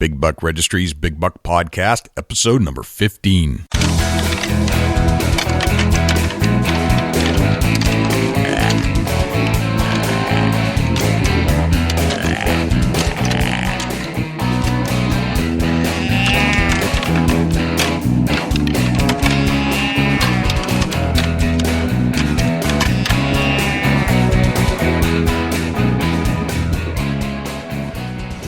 Big Buck Registry's Big Buck Podcast, episode number 15.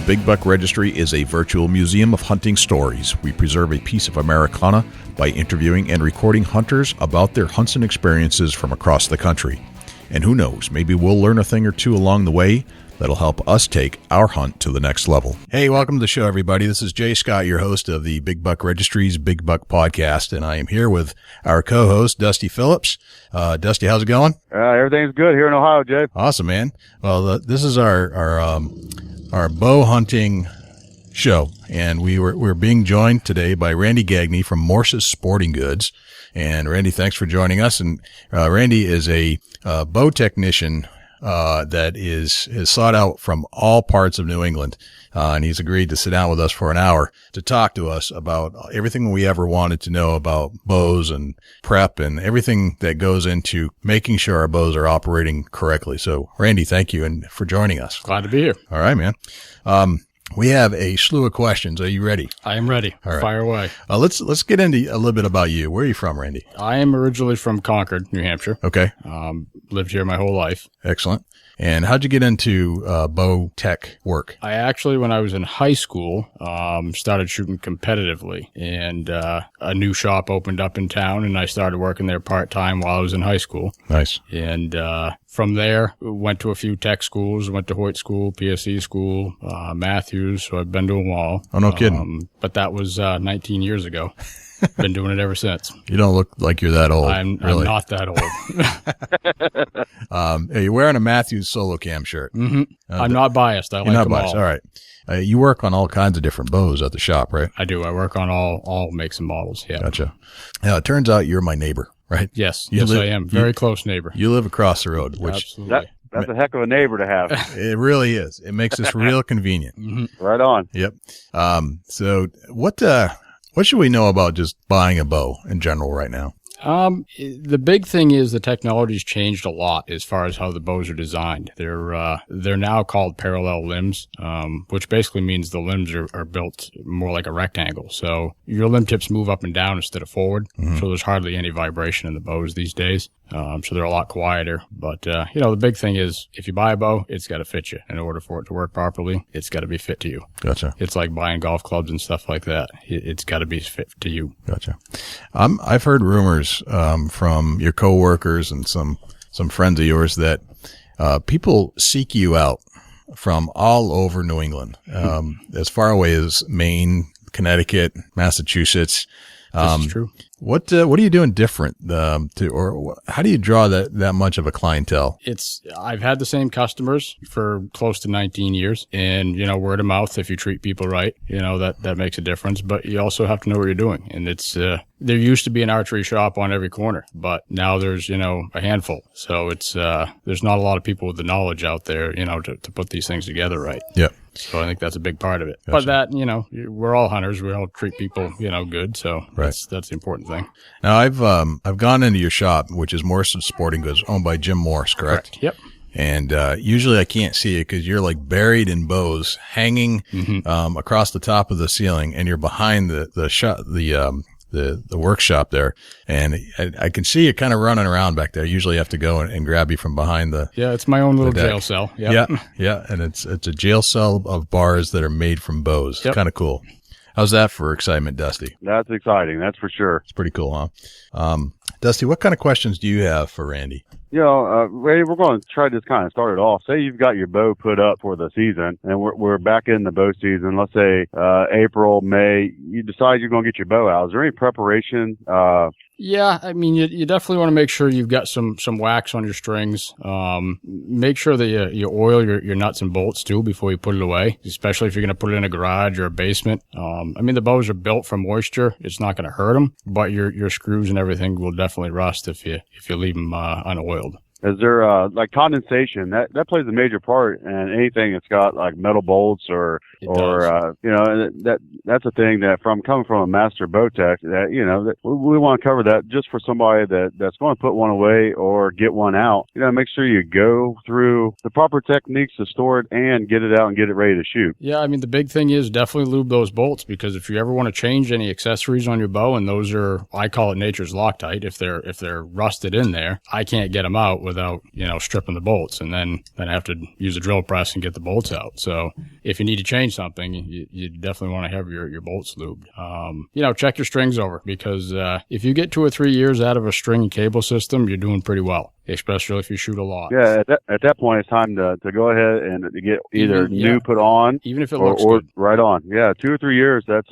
Big Buck Registry is a virtual museum of hunting stories. We preserve a piece of Americana by interviewing and recording hunters about their hunts and experiences from across the country. And who knows, maybe we'll learn a thing or two along the way that'll help us take our hunt to the next level. Hey, welcome to the show, everybody. This is Jay Scott, your host of the Big Buck Registry's Big Buck Podcast, and I am here with our co-host, Dusty Phillips. Dusty, how's it going? Everything's good here in Ohio, Jay. Awesome, man. Well, this is our bow hunting show, and we're being joined today by Randy Gagne from Morse's Sporting Goods. And Randy, thanks for joining us. And Randy is a bow technician that is sought out from all parts of New England, and he's agreed to sit down with us for an hour to talk to us about everything we ever wanted to know about bows and prep and everything that goes into making sure our bows are operating correctly. So, Randy, thank you and for joining us. Glad to be here. All right, man. We have a slew of questions. Are you ready? I am ready. All right. Fire away. Let's get into a little bit about you. Where are you from, Randy? I am originally from Concord, New Hampshire. Okay. Lived here my whole life. Excellent. And how'd you get into bow tech work? I actually, when I was in high school, started shooting competitively, and a new shop opened up in town, and I started working there part-time while I was in high school. Nice. And from there, went to a few tech schools, went to Hoyt School, PSE School, Matthews, so I've been to them all. Oh, no kidding. But that was 19 years ago. Been doing it ever since. You don't look like you're that old. I'm not that old. You're wearing a Matthews solo cam shirt. Mm-hmm. I'm not biased. I like not them biased. all. All right. You work on all kinds of different bows at the shop, right? I do. I work on all makes and models. Yeah. Gotcha. It turns out you're my neighbor, right? Yes. I am. Very close neighbor. You live across the road, which absolutely. That's a heck of a neighbor to have. It really is. It makes this real convenient. Mm-hmm. Right on. Yep. So what should we know about just buying a bow in general right now? The big thing is the technology's changed a lot as far as how the bows are designed. They're now called parallel limbs, which basically means the limbs are built more like a rectangle. So your limb tips move up and down instead of forward. Mm-hmm. So there's hardly any vibration in the bows these days. So they're a lot quieter. But, the big thing is if you buy a bow, it's got to fit you. In order for it to work properly, it's got to be fit to you. Gotcha. It's like buying golf clubs and stuff like that. It's got to be fit to you. Gotcha. I've heard rumors from your coworkers and some friends of yours that people seek you out from all over New England, as far away as Maine, Connecticut, Massachusetts. This is true. What are you doing different or how do you draw that much of a clientele? I've had the same customers for close to 19 years, and word of mouth, if you treat people right, that makes a difference. But you also have to know what you're doing, and there used to be an archery shop on every corner, but now there's a handful. So there's not a lot of people with the knowledge out there, to put these things together right. Yeah. So I think that's a big part of it. Gotcha. But that, we're all hunters. We all treat people, good. So right. That's the important thing. Now I've gone into your shop, which is Morse's Sporting Goods, owned by Jim Morse, correct? Yep. And usually I can't see it because you're like buried in bows, hanging across the top of the ceiling, and you're behind the workshop there, and I can see you kind of running around back there. Usually you have to go and grab you from behind the it's my own little jail cell. Yep. Yeah, and it's a jail cell of bars that are made from bows. Yep. Kind of cool. How's that for excitement, Dusty? That's exciting. That's for sure. It's pretty cool, huh? Dusty, what kind of questions do you have for Randy? Ray, we're going to try to just kind of start it off. Say you've got your bow put up for the season, and we're back in the bow season. Let's say April, May. You decide you're going to get your bow out. Is there any preparation? Yeah, I mean, you definitely want to make sure you've got some wax on your strings. Make sure that you oil your nuts and bolts too before you put it away, especially if you're going to put it in a garage or a basement. I mean, the bows are built for moisture. It's not going to hurt them, but your screws and everything will definitely rust if you leave them unoiled. Is there like condensation that plays a major part in anything that's got like metal bolts or that's a thing that coming from a master bow tech that that we want to cover that just for somebody that's going to put one away or get one out. Make sure you go through the proper techniques to store it and get it out and get it ready to shoot. Yeah, I mean the big thing is definitely lube those bolts, because if you ever want to change any accessories on your bow, and those are, I call it nature's Loctite, if they're rusted in there, I can't get them out without stripping the bolts, and then I have to use a drill press and get the bolts out. So if you need to change something, you definitely want to have your bolts lubed. Check your strings over, because if you get 2 or 3 years out of a string and cable system, you're doing pretty well, especially if you shoot a lot. Yeah, at that point, it's time to go ahead and to get either new put on, even if it looks or good. Right on. Yeah, 2 or 3 years. That's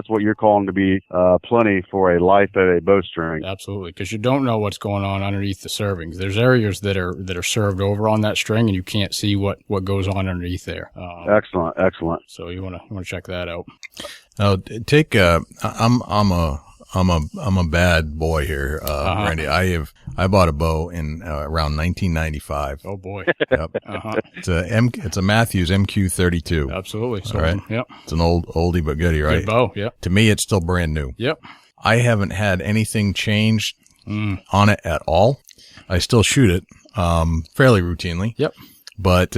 what you're calling to be plenty for a life of a bowstring. Absolutely, because you don't know what's going on underneath the servings. There's areas that are served over on that string, and you can't see what goes on underneath there. Excellent. So you want to check that out. Now, I'm a bad boy here, Randy. I bought a bow in around 1995. Oh boy. Yep. It's a Matthews MQ32. Absolutely. So, all right. Yep. It's an oldie but goodie, right? Good bow. Yep. To me, it's still brand new. Yep. I haven't had anything changed on it at all. I still shoot it fairly routinely. Yep. But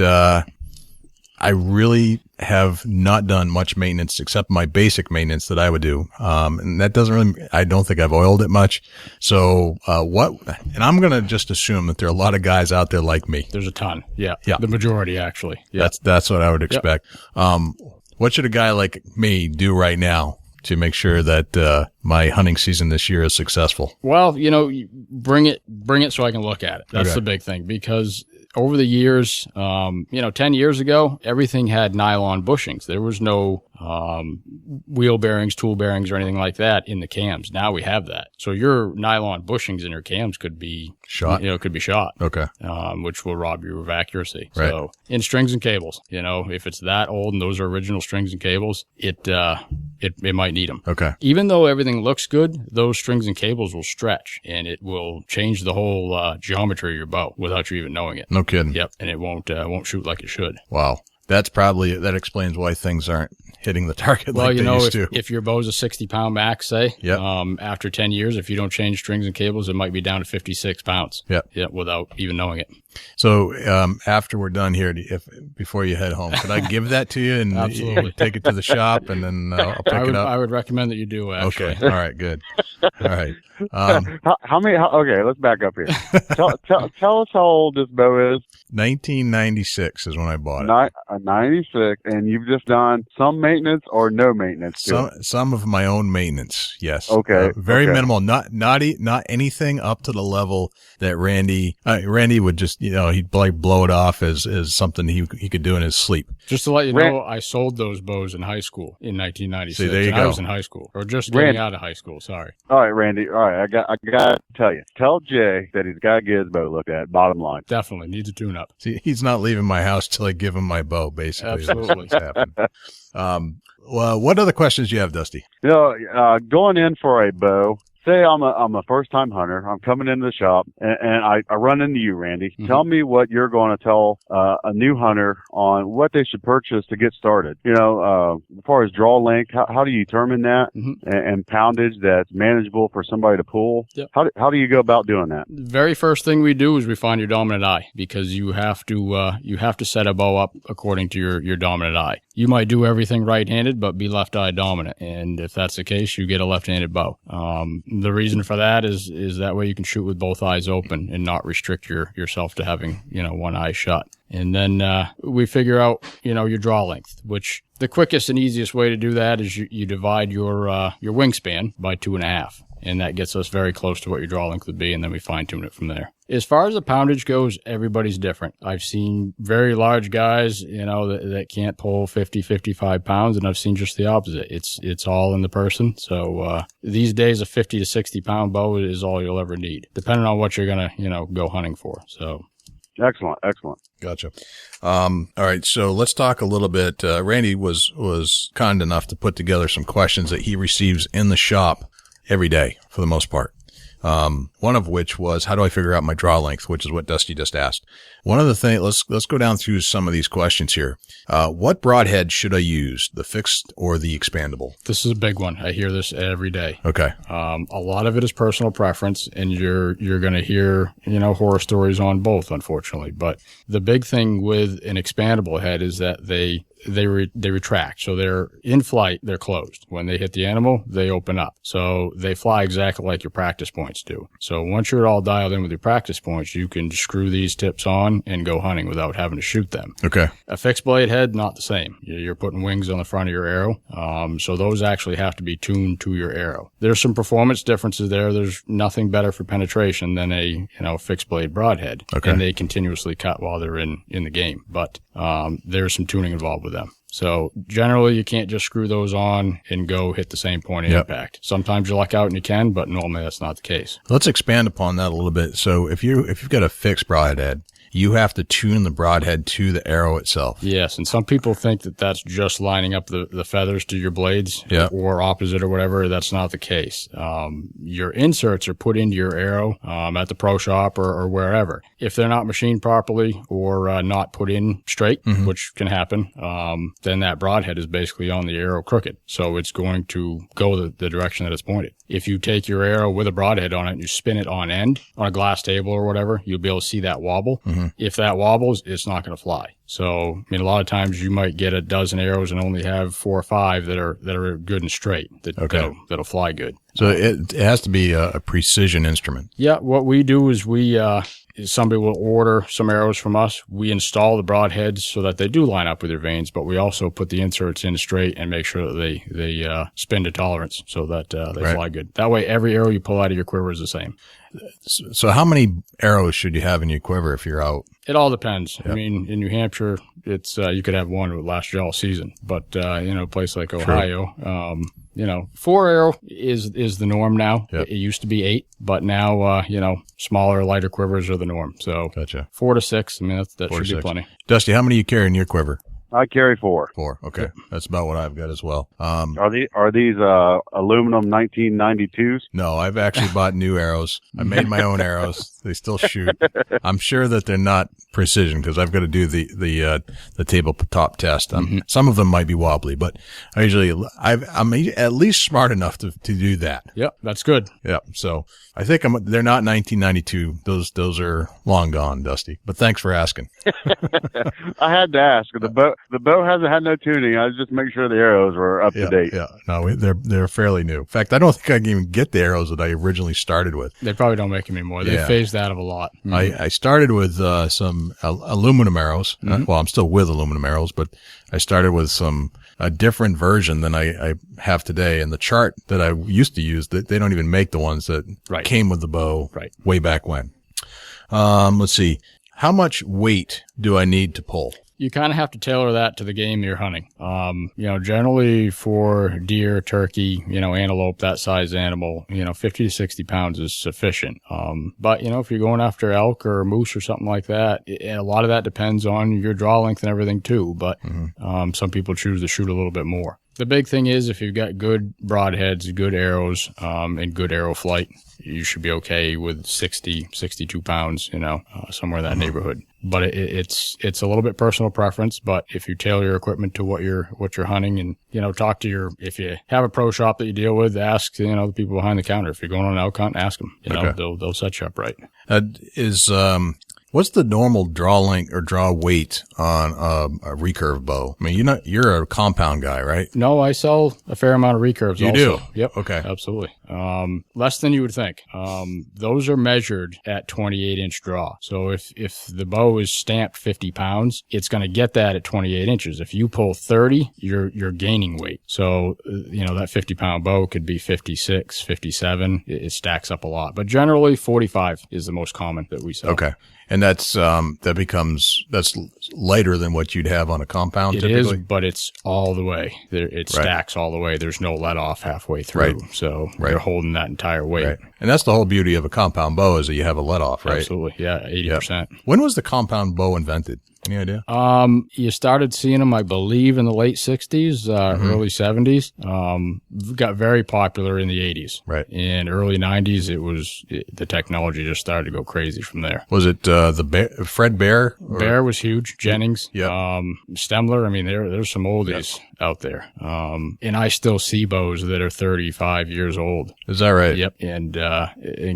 I really have not done much maintenance except my basic maintenance that I would do. And that I don't think I've oiled it much. So, and I'm going to just assume that there are a lot of guys out there like me. There's a ton. Yeah. Yeah. The majority, actually. Yeah. That's what I would expect. Yep. What should a guy like me do right now to make sure that my hunting season this year is successful? Well, bring it so I can look at it. That's the big thing, because over the years, 10 years ago, everything had nylon bushings. There was no wheel bearings, tool bearings, or anything like that in the cams. Now we have that. So your nylon bushings in your cams could be shot. Okay. Which will rob you of accuracy. Right. So in strings and cables, if it's that old and those are original strings and cables, it might need them. Okay. Even though everything looks good, those strings and cables will stretch, and it will change the whole geometry of your bow without you even knowing it. No kidding. Yep. And it won't shoot like it should. Wow. That explains why things aren't hitting the target like they used to. If your bow's a 60-pound max, say, after 10 years, if you don't change strings and cables, it might be down to 56 pounds. Yep. Yeah, without even knowing it. So after we're done here, before you head home, could I give that to you and you take it to the shop, and then I'll pick it up? I would recommend that you do, actually. Okay. All right. Good. All right. Okay, let's back up here. Tell us how old this bow is. 1996 is when I bought it. 96, and you've just done some maintenance or no maintenance to it? Some of my own maintenance, yes. Okay. Very minimal. Not anything up to the level that Randy would just, he'd like blow it off as something he could do in his sleep. Just to let you know, I sold those bows in high school in 1996. See, there you go. I was in high school, or just getting out of high school. Sorry. All right, Randy. All right, I got to tell you. Tell Jay that he's got to get his bow looked at. Bottom line. Definitely needs a tune-up. See, he's not leaving my house till I give him my bow. Basically, absolutely. Is what's happening. Well, what other questions do you have, Dusty? Going in for a bow. Say I'm a first time hunter. I'm coming into the shop and I run into you, Randy. Mm-hmm. Tell me what you're going to tell a new hunter on what they should purchase to get started. As far as draw length, how do you determine that, and poundage that's manageable for somebody to pull? Yep. How do you go about doing that? The very first thing we do is we find your dominant eye, because you have to set a bow up according to your dominant eye. You might do everything right-handed, but be left-eye dominant, and if that's the case, you get a left-handed bow. The reason for that is that way you can shoot with both eyes open and not restrict yourself to having, one eye shut. And then we figure out, your draw length, which the quickest and easiest way to do that is you divide your wingspan by 2.5. And that gets us very close to what your draw length would be, and then we fine-tune it from there. As far as the poundage goes, everybody's different. I've seen very large guys, that can't pull 50, 55 pounds, and I've seen just the opposite. It's all in the person. So these days, a 50 to 60-pound bow is all you'll ever need, depending on what you're going to, go hunting for. So. Excellent. Gotcha. All right. So let's talk a little bit. Randy was kind enough to put together some questions that he receives in the shop every day for the most part. One of which was, how do I figure out my draw length, which is what Dusty just asked. One of the things, let's go down through some of these questions here. What broadhead should I use, the fixed or the expandable? This is a big one. I hear this every day. Okay. A lot of it is personal preference, and you're going to hear, horror stories on both, unfortunately. But the big thing with an expandable head is that they retract. So they're in flight, they're closed. When they hit the animal, they open up. So they fly exactly like your practice points do. So once you're all dialed in with your practice points, you can screw these tips on and go hunting without having to shoot them. Okay. A fixed blade head, not the same. You're putting wings on the front of your arrow. So those actually have to be tuned to your arrow. There's some performance differences there. There's nothing better for penetration than a, fixed blade broadhead. Okay. And they continuously cut while they're in the game. But there's some tuning involved with them. So generally you can't just screw those on and go hit the same point of impact. Sometimes you luck out and you can, but normally that's not the case. Let's expand upon that a little bit. So if you've got a fixed broadhead, you have to tune the broadhead to the arrow itself. Yes, and some people think that that's just lining up the feathers to your blades or opposite or whatever. That's not the case. Your inserts are put into your arrow at the pro shop or wherever. If they're not machined properly or not put in straight, which can happen, then that broadhead is basically on the arrow crooked. So it's going to go the direction that it's pointed. If you take your arrow with a broadhead on it and you spin it on end on a glass table or whatever, you'll be able to see that wobble. If that wobbles, it's not going to fly. So, a lot of times you might get a dozen arrows and only have 4 or 5 that are good and straight, that'll fly good. So it has to be a precision instrument. Yeah, what we do is somebody will order some arrows from us. We install the broadheads so that they do line up with your vanes, but we also put the inserts in straight and make sure that they spin to tolerance so that they fly good. That way, every arrow you pull out of your quiver is the same. So how many arrows should you have in your quiver if you're out? It all depends. Yep. In New Hampshire, it's you could have one that would last you all season, but a place like Ohio, 4 arrow is the norm now. Yep. It used to be 8, but now smaller, lighter quivers are the norm. So Gotcha. 4 to 6. That should be plenty. Dusty, how many you carry in your quiver? I carry 4. 4. Okay. Yep. That's about what I've got as well. Are these aluminum 1992s? No, I've actually bought new arrows. I made my own arrows. They still shoot. I'm sure that they're not precision because I've got to do the tabletop test. Some of them might be wobbly, but I'm at least smart enough to do that. Yep, that's good. Yep. So I think they're not 1992. Those are long gone, Dusty. But thanks for asking. I had to ask. The bow hasn't had no tuning. I was just making sure the arrows were up to date. Yeah. No, they're fairly new. In fact, I don't think I can even get the arrows that I originally started with. They probably don't make them anymore. They phased out of a lot. I started with some aluminum arrows. Well, I'm still with aluminum arrows, but I started with a different version than I have today. And the chart that I used to use, they don't even make the ones that came with the bow way back when. Let's see. How much weight do I need to pull? You kind of have to tailor that to the game you're hunting. Generally for deer, turkey, antelope, that size animal, 50 to 60 pounds is sufficient. But if you're going after elk or moose or something like that, a lot of that depends on your draw length and everything too. But some people choose to shoot a little bit more. The big thing is if you've got good broadheads, good arrows, and good arrow flight, you should be okay with 60, 62 pounds, somewhere in that neighborhood. But it's a little bit personal preference. But if you tailor your equipment to what you're hunting and, talk to if you have a pro shop that you deal with, ask, the people behind the counter. If you're going on an elk hunt, ask them, they'll set you up right. What's the normal draw length or draw weight on a recurve bow? I mean, you're a compound guy, right? No, I sell a fair amount of recurves. You also. do? Yep. Okay. Absolutely. Less than you would think. Those are measured at 28-inch draw. So if the bow is stamped 50 pounds, it's going to get that at 28 inches. If you pull 30, you're gaining weight. So, that 50-pound bow could be 56, 57. It stacks up a lot. But generally, 45 is the most common that we sell. Okay. And that's lighter than what you'd have on a compound typically? It is, but it's all the way. It stacks all the way. There's no let off halfway through. Right. So you're holding that entire weight. Right. And that's the whole beauty of a compound bow is that you have a let off, right? Absolutely. Yeah, 80%. Yep. When was the compound bow invented? Any idea? You started seeing them, I believe, in the late 60s, early 70s. Got very popular in the 80s. Right. In early 90s, the technology just started to go crazy from there. Was it Fred Bear? Bear was huge. Jennings. Yep. Stemler. I mean, there's some oldies out there. And I still see bows that are 35 years old. Is that right? Yep. And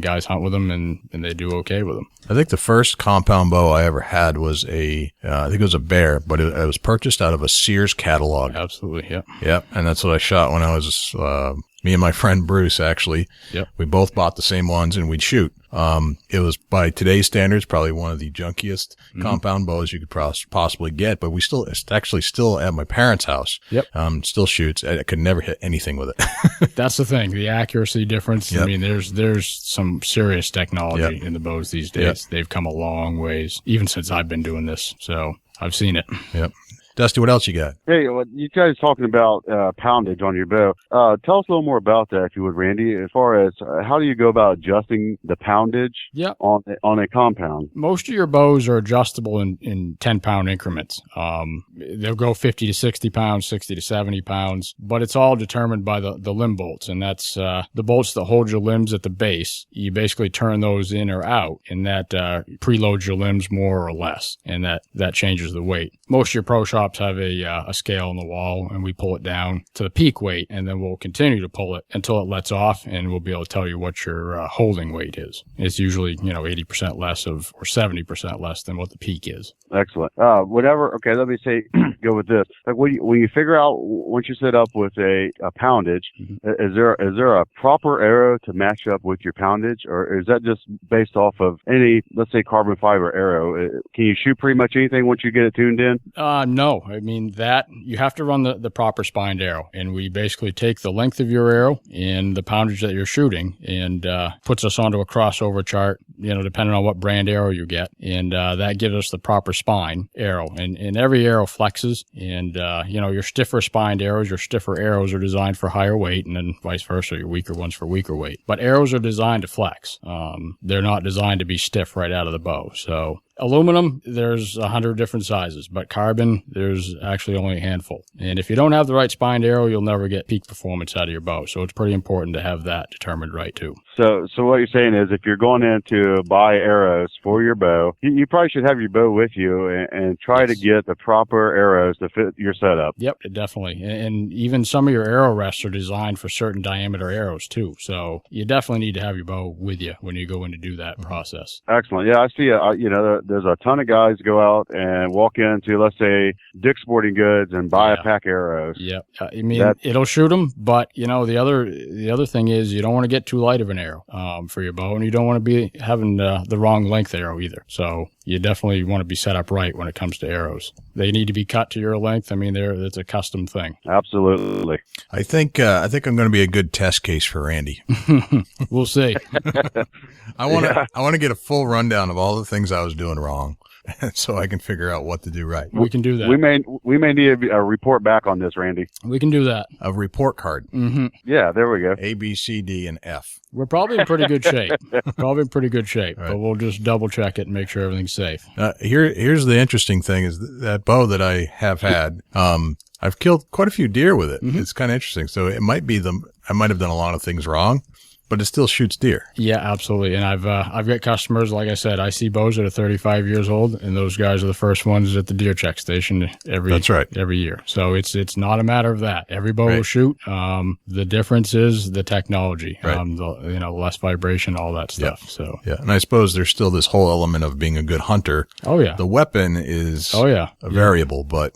guys hunt with them and they do okay with them. I think the first compound bow I ever had was I think it was a Bear, but it was purchased out of a Sears catalog. Absolutely. Yep. Yep. And that's what I shot when I was, me and my friend Bruce, actually. Yep. We both bought the same ones and we'd shoot. It was by today's standards, probably one of the junkiest compound bows you could possibly get, but it's actually still at my parents' house. Yep. Still shoots. I could never hit anything with it. That's the thing. The accuracy difference. Yep. I mean, there's some serious technology in the bows these days. Yep. They've come a long ways, even since I've been doing this. So I've seen it. Yep. Dusty, what else you got? Hey, you guys talking about poundage on your bow. Tell us a little more about that, if you would, Randy. As far as how do you go about adjusting the poundage on a compound? Most of your bows are adjustable in 10-pound increments. They'll go 50 to 60 pounds, 60 to 70 pounds, but it's all determined by the limb bolts, and that's the bolts that hold your limbs at the base. You basically turn those in or out, and that preloads your limbs more or less, and that changes the weight. Most of your pro shops have a scale on the wall, and we pull it down to the peak weight, and then we'll continue to pull it until it lets off, and we'll be able to tell you what your holding weight is. It's usually 80% less or 70% less than what the peak is. Excellent. Okay, let me say, go with this. Like when you figure out, once you set up with a poundage, is there a proper arrow to match up with your poundage, or is that just based off of any, let's say, carbon fiber arrow? Can you shoot pretty much anything once you get it tuned in? No. I mean, that you have to run the proper spined arrow, and we basically take the length of your arrow and the poundage that you're shooting, and puts us onto a crossover chart, depending on what brand arrow you get, and that gives us the proper spine arrow, and every arrow flexes, and your stiffer spined arrows, your stiffer arrows are designed for higher weight, and then vice versa, your weaker ones for weaker weight. But arrows are designed to flex. They're not designed to be stiff right out of the bow. So aluminum, there's 100 different sizes, but carbon, there's actually only a handful. And if you don't have the right spined arrow, you'll never get peak performance out of your bow. So it's pretty important to have that determined right too. So what you're saying is, if you're going in to buy arrows for your bow, you probably should have your bow with you and try to get the proper arrows to fit your setup. Yep, definitely. And even some of your arrow rests are designed for certain diameter arrows too. So you definitely need to have your bow with you when you go in to do that process. Excellent. Yeah, I see. There's a ton of guys go out and walk into, let's say, Dick's Sporting Goods and buy a pack of arrows. Yep. It'll shoot them, but the other thing is you don't want to get too light of an arrow for your bow, and you don't want to be having the wrong length arrow either. So you definitely want to be set up right when it comes to arrows. They need to be cut to your length. I mean, it's a custom thing. Absolutely. I think I'm going to be a good test case for Randy. We'll see. I want to get a full rundown of all the things I was doing wrong, so I can figure out what to do right. We can do that. We may need a report back on this, Randy. We can do that. A report card. Mm-hmm. Yeah, there we go. A, B, C, D, and F. We're probably in pretty good shape. Right. But we'll just double check it and make sure everything's safe. Here's the interesting thing is that bow that I have had, I've killed quite a few deer with it. Mm-hmm. It's kind of interesting. So it might be I might have done a lot of things wrong, but it still shoots deer. Yeah, absolutely. And I've got customers, like I said, I see bows that are 35 years old, and those guys are the first ones at the deer check station every year. So it's not a matter of that. Every bow will shoot. The difference is the technology, less vibration, all that stuff. Yeah. So yeah, and I suppose there's still this whole element of being a good hunter. Oh yeah, the weapon is a variable, but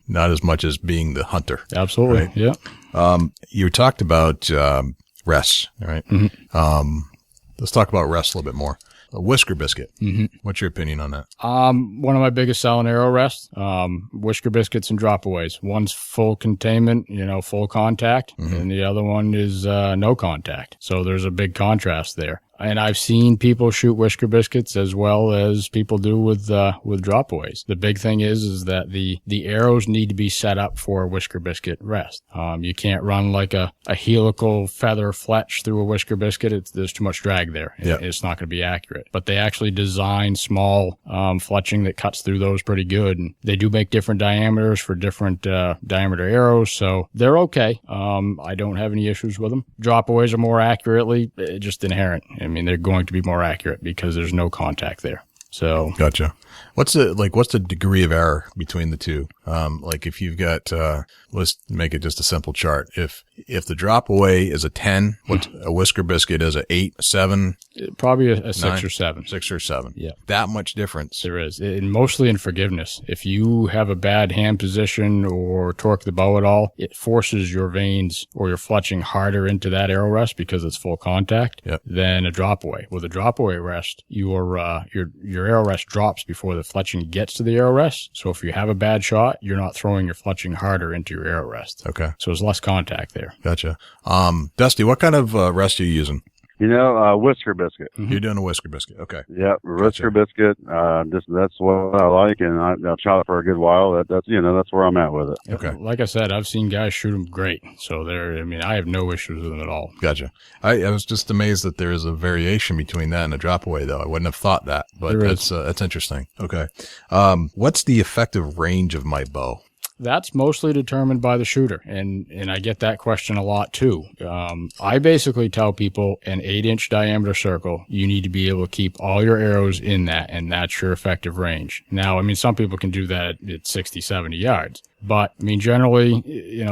not as much as being the hunter. Absolutely. Right? Yeah. You talked about rests, right? Mm-hmm. Let's talk about rests a little bit more. A whisker biscuit. Mm-hmm. What's your opinion on that? One of my biggest selling arrow rests, whisker biscuits and dropaways. One's full containment, full contact, and the other one is no contact. So there's a big contrast there. And I've seen people shoot whisker biscuits as well as people do with drop-aways. The big thing is that the arrows need to be set up for a whisker biscuit rest. You can't run like a helical feather fletch through a whisker biscuit. There's too much drag there. Yep. It's not going to be accurate. But they actually design small fletching that cuts through those pretty good. And they do make different diameters for different diameter arrows, so they're okay. I don't have any issues with them. Drop-aways are more accurately just inherent. I mean, they're going to be more accurate because there's no contact there. So gotcha. What's the degree of error between the two? Like if you've got, let's make it just a simple chart. If the drop away is a 10, what a whisker biscuit is a 8, 7? Probably a 6 9, or 7. 6 or 7. Yeah. That much difference. There is. And mostly in forgiveness. If you have a bad hand position or torque the bow at all, it forces your vanes or your fletching harder into that arrow rest because it's full contact than a drop away. With a drop away rest, your arrow rest drops before the fletching gets to the arrow rest. So if you have a bad shot, you're not throwing your fletching harder into your arrow rest. Okay. So there's less contact there. Gotcha. Dusty, what kind of rest are you using? Whisker biscuit. Mm-hmm. You're doing a whisker biscuit. Okay. Yeah, whisker biscuit. That's what I like, and I've shot it for a good while. That's where I'm at with it. Okay. Like I said, I've seen guys shoot them great. So I have no issues with them at all. Gotcha. I was just amazed that there is a variation between that and a drop away, though. I wouldn't have thought that, but that's interesting. Okay. What's the effective range of my bow? That's mostly determined by the shooter, and I get that question a lot too. I basically tell people an 8-inch diameter circle, you need to be able to keep all your arrows in that, and that's your effective range. Now, I mean, some people can do that at 60, 70 yards. But, I mean, generally,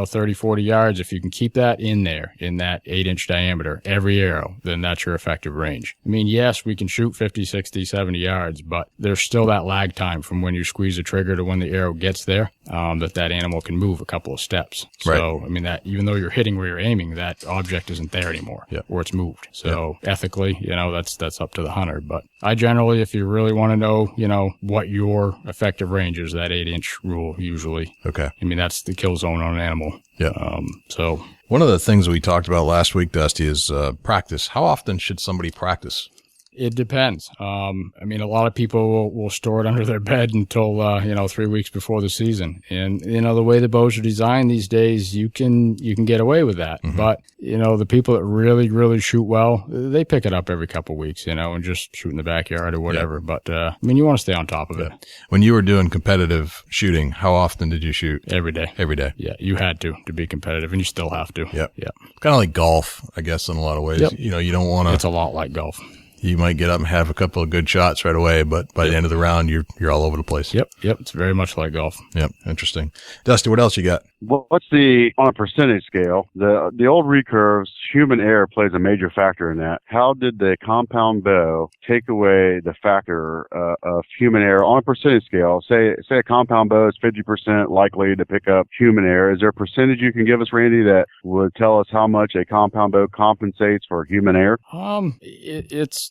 30, 40 yards, if you can keep that in there, in that 8-inch diameter, every arrow, then that's your effective range. I mean, yes, we can shoot 50, 60, 70 yards, but there's still that lag time from when you squeeze the trigger to when the arrow gets there, that animal can move a couple of steps. Right. So, I mean, that even though you're hitting where you're aiming, that object isn't there anymore, or it's moved. So, ethically, that's up to the hunter. But I generally, if you really want to know, what your effective range is, that 8-inch rule usually. Okay. I mean, that's the kill zone on an animal. Yeah. So one of the things we talked about last week, Dusty, is practice. How often should somebody practice? It depends. I mean, a lot of people will store it under their bed until, 3 weeks before the season. And, the way the bows are designed these days, you can get away with that. Mm-hmm. But, the people that really, really shoot well, they pick it up every couple of weeks, and just shoot in the backyard or whatever. Yeah. But, I mean, you want to stay on top of it. When you were doing competitive shooting, how often did you shoot? Every day. Every day. Yeah. You had to be competitive, and you still have to. Yep. Yeah. Kind of like golf, I guess, in a lot of ways. Yep. You don't want to. It's a lot like golf. You might get up and have a couple of good shots right away, but by the end of the round, you're all over the place. Yep. It's very much like golf. Yep. Interesting. Dusty, what else you got? Well, what's on a percentage scale? The old recurves, human error plays a major factor in that. How did the compound bow take away the factor of human error on a percentage scale? Say a compound bow is 50% likely to pick up human error. Is there a percentage you can give us, Randy, that would tell us how much a compound bow compensates for human error?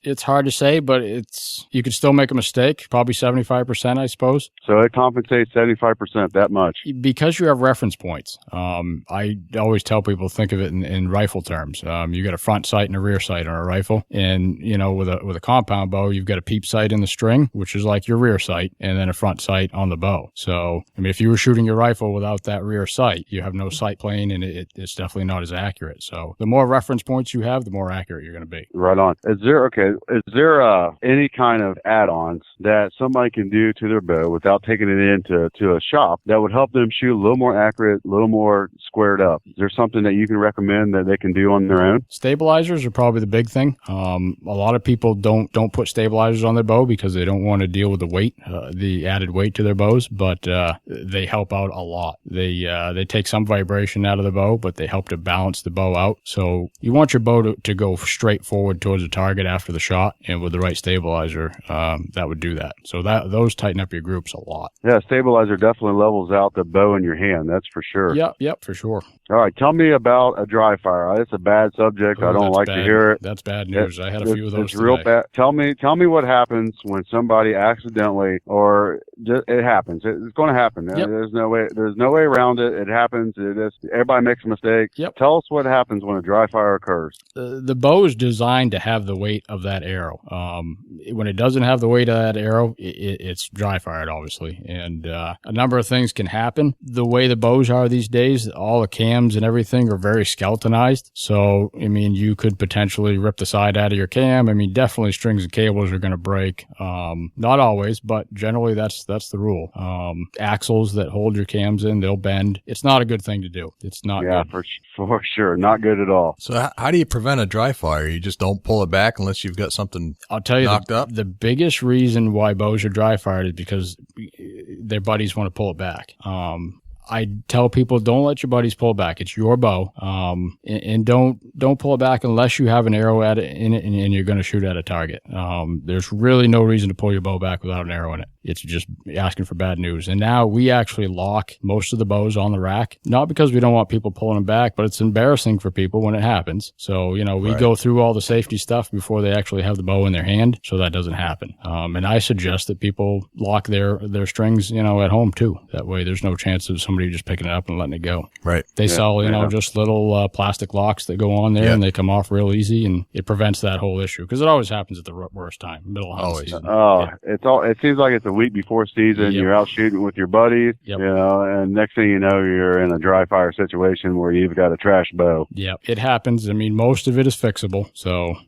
It's hard to say, but you could still make a mistake. Probably 75%, I suppose. So it compensates 75%, that much. Because you have reference points. I always tell people, think of it in rifle terms. You got a front sight and a rear sight on a rifle, and with a compound bow, you've got a peep sight in the string, which is like your rear sight, and then a front sight on the bow. So, I mean, if you were shooting your rifle without that rear sight, you have no sight plane, and it's definitely not as accurate. So, the more reference points you have, the more accurate you're going to be. Right on. Is there any kind of add-ons that somebody can do to their bow without taking it into a shop that would help them shoot a little more accurate, a little more squared up? Is there something that you can recommend that they can do on their own? Stabilizers are probably the big thing. A lot of people don't put stabilizers on their bow because they don't want to deal with the weight, the added weight to their bows, but they help out a lot. They take some vibration out of the bow, but they help to balance the bow out. So you want your bow to go straight forward towards the target after the shot, and with the right stabilizer, that would do that. So those tighten up your groups a lot. Yeah, stabilizer definitely levels out the bow in your hand, that's for for sure. Yep, for sure. All right, tell me about a dry fire. It's a bad subject. I don't like to hear it. That's bad news. I had a few of those. It's real bad. Tell me what happens when somebody accidentally, or it happens. It's going to happen. Yep. There's no way around it. It happens. Everybody makes a mistake. Yep. Tell us what happens when a dry fire occurs. The bow is designed to have the weight of that arrow. When it doesn't have the weight of that arrow, it's dry fired, obviously. And a number of things can happen. The way the bows are these days, all the cams and everything are very skeletonized. So, I mean, you could potentially rip the side out of your cam. I mean, definitely strings and cables are going to break. Not always, but generally that's the rule. Axles that hold your cams in, they'll bend. It's not a good thing to do. It's not good. For sure. Not good at all. So how do you prevent a dry fire? You just don't pull it back unless you've got something I'll tell you knocked up? The biggest reason why bows are dry fired is because their buddies want to pull it back. I tell people, don't let your buddies pull it back. It's your bow. And don't pull it back unless you have an arrow in it and you're going to shoot at a target. There's really no reason to pull your bow back without an arrow in it. It's just asking for bad news. And now we actually lock most of the bows on the rack, not because we don't want people pulling them back, but it's embarrassing for people when it happens. So, we go through all the safety stuff before they actually have the bow in their hand, so that doesn't happen. And I suggest that people lock their strings, at home too. That way there's no chance of somebody just picking it up and letting it go. Right. They sell, just little plastic locks that go on there and they come off real easy, and it prevents that whole issue because it always happens at the worst time, middle of hunting season. It seems like it's a week before season. You're out shooting with your buddies, and next thing you know, you're in a dry fire situation where you've got a trash bow. Yep, it happens. I mean, most of it is fixable,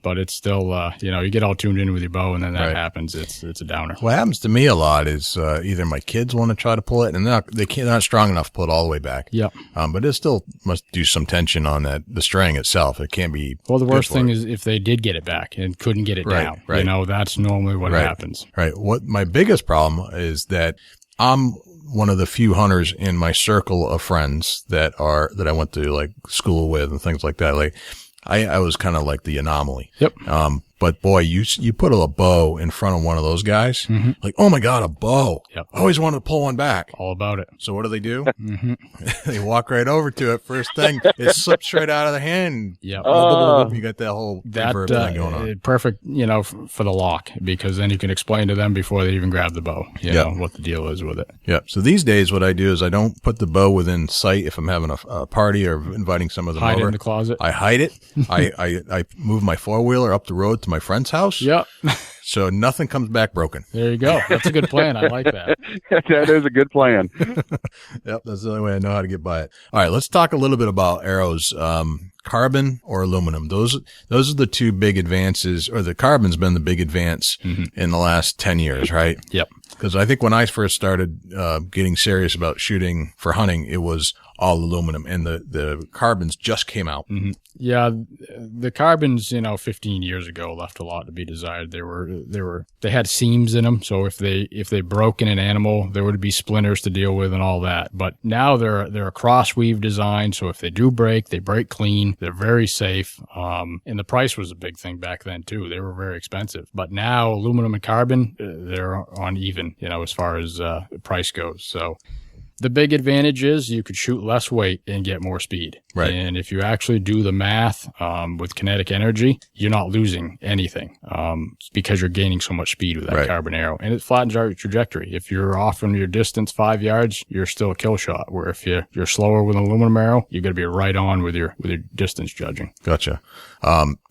but it's still, you get all tuned in with your bow, and then that happens. It's a downer. What happens to me a lot is either my kids want to try to pull it, and they're not strong enough to pull it all the way back. Yep. But it still must do some tension on the string itself. It can't be. Well, the worst thing is if they did get it back and couldn't get it down. Right. That's normally what happens. Right. What my biggest problem is that I'm one of the few hunters in my circle of friends that I went to like school with and things like that. Like I was kind of like the anomaly. Yep. But boy, you put a bow in front of one of those guys, like, oh my God, a bow. Yep. I always wanted to pull one back. All about it. So what do? They walk right over to it. First thing, it slips right out of the hand. Yep. You got that whole reverb thing going on. Perfect, for the lock, because then you can explain to them before they even grab the bow, what the deal is with it. Yeah. So these days, what I do is I don't put the bow within sight if I'm having a party or inviting some of them over. Hide it in the closet. I hide it. I move my four-wheeler up the road to my friend's house. Yep. So nothing comes back broken. There you go. That's a good plan. I like that. That is a good plan. Yep. That's the only way I know how to get by it. All right. Let's talk a little bit about arrows. Carbon or aluminum. Those are the two big advances, or the carbon's been the big advance in the last 10 years, right? Yep. Because I think when I first started getting serious about shooting for hunting, it was all aluminum, and the carbons just came out. Yeah, the carbons, 15 years ago left a lot to be desired. They had seams in them, so if they broke in an animal, there would be splinters to deal with and all that. But now they're a cross weave design, so if they do break, they break clean. They're very safe. And the price was a big thing back then too. They were very expensive. But now aluminum and carbon, they're on even, as far as price goes. So the big advantage is you could shoot less weight and get more speed. Right. And if you actually do the math with kinetic energy, you're not losing anything because you're gaining so much speed with that carbon arrow. And it flattens out your trajectory. If you're off from your distance 5 yards, you're still a kill shot. Where if you're slower with an aluminum arrow, you're going to be right on with your distance judging. Gotcha.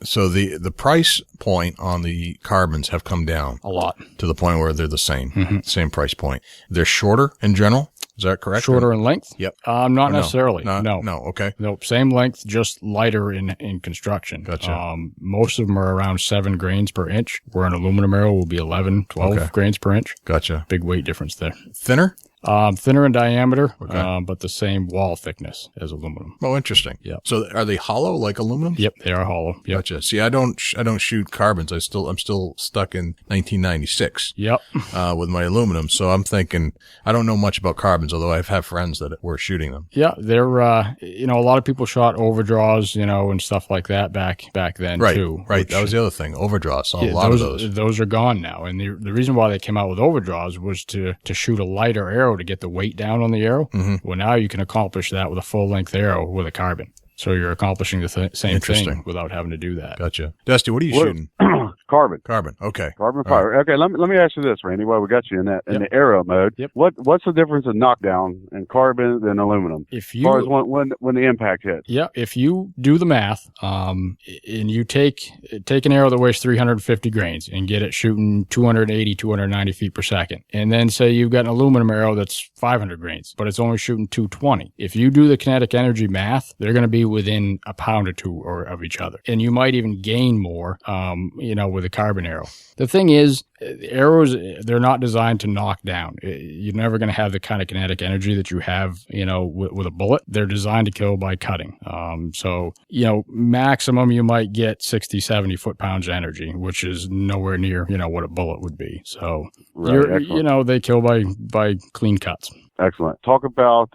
So the price point on the carbons have come down a lot to the point where they're the same price point. They're shorter in general. Is that correct? Shorter in length? Yep. Not necessarily. No. Okay. Nope. Same length, just lighter in construction. Gotcha. Most of them are around 7 grains per inch, where an aluminum arrow will be 11, 12 grains per inch. Gotcha. Big weight difference there. Thinner? Thinner in diameter, but the same wall thickness as aluminum. Oh, interesting. Yep. So are they hollow like aluminum? Yep, they are hollow. Yep. Gotcha. See, I don't shoot carbons. I'm still stuck in 1996. Yep. With my aluminum. So I'm thinking, I don't know much about carbons, although I've had friends that were shooting them. Yeah, they're, a lot of people shot overdraws, and stuff like that back then too. Right. That was the other thing. Overdraws. Saw a lot of those. Those are gone now. And the reason why they came out with overdraws was to shoot a lighter arrow arrow to get the weight down on the arrow. Mm-hmm. Well, now you can accomplish that with a full-length arrow with a carbon. So you're accomplishing the same thing without having to do that. Gotcha. Dusty, what are you shooting? Carbon. Carbon. Okay. Carbon fiber. Right. Okay, let me ask you this, Randy, while we got you in that in the arrow mode. Yep. What's the difference in knockdown in carbon and aluminum? If as far as when the impact hits? Yeah, if you do the math, and you take an arrow that weighs 350 grains and get it shooting 280, 290 feet per second, and then say you've got an aluminum arrow that's 500 grains, but it's only shooting 220. If you do the kinetic energy math, they're going to be within a pound or two of each other, and you might even gain more, with a carbon arrow. The thing is, arrows, they're not designed to knock down. You're never going to have the kind of kinetic energy that you have, with a bullet. They're designed to kill by cutting. Maximum you might get 60, 70 foot-pounds of energy, which is nowhere near, what a bullet would be. So, they kill by clean cuts. Excellent. Talk about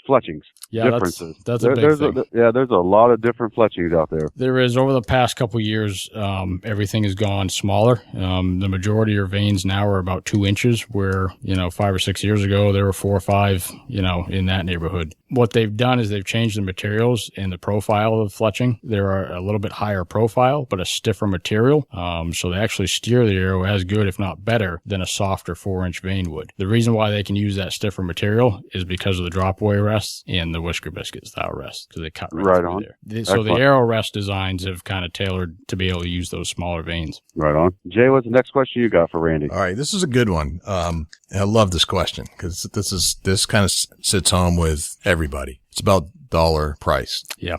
fletchings. Yeah, differences. That's a big thing. There's a lot of different fletchings out there. There is. Over the past couple of years, everything has gone smaller. The majority of veins now are about 2 inches, where 5 or 6 years ago there were 4 or 5, in that neighborhood. What they've done is they've changed the materials and the profile of fletching. They're a little bit higher profile, but a stiffer material. So they actually steer the arrow as good, if not better, than a softer 4-inch vein would. The reason why they can use that stiffer material is because of the drop-away rests and the whisker biscuit style rests, because they cut right on there. So the arrow rest designs have kind of tailored to be able to use those smaller veins. Right on. Jay, what's the next question you got for Randy? All right, this is a good one. I love this question because this kind of sits home with everybody. It's about dollar price. Yeah.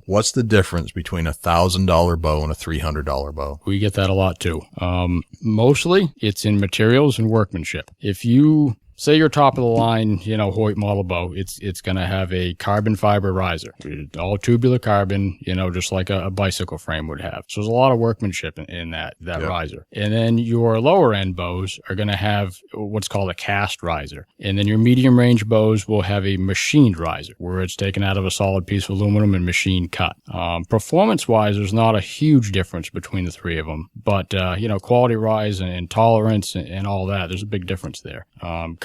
What's the difference between $1,000 bow and a $300 bow? We get that a lot too. Mostly it's in materials and workmanship. If you say your top of the line, Hoyt model bow, it's going to have a carbon fiber riser, all tubular carbon, just like a bicycle frame would have. So there's a lot of workmanship in that riser. And then your lower end bows are going to have what's called a cast riser. And then your medium range bows will have a machined riser, where it's taken out of a solid piece of aluminum and machine cut. Performance wise, there's not a huge difference between the three of them, but quality rise and tolerance and all that, there's a big difference there.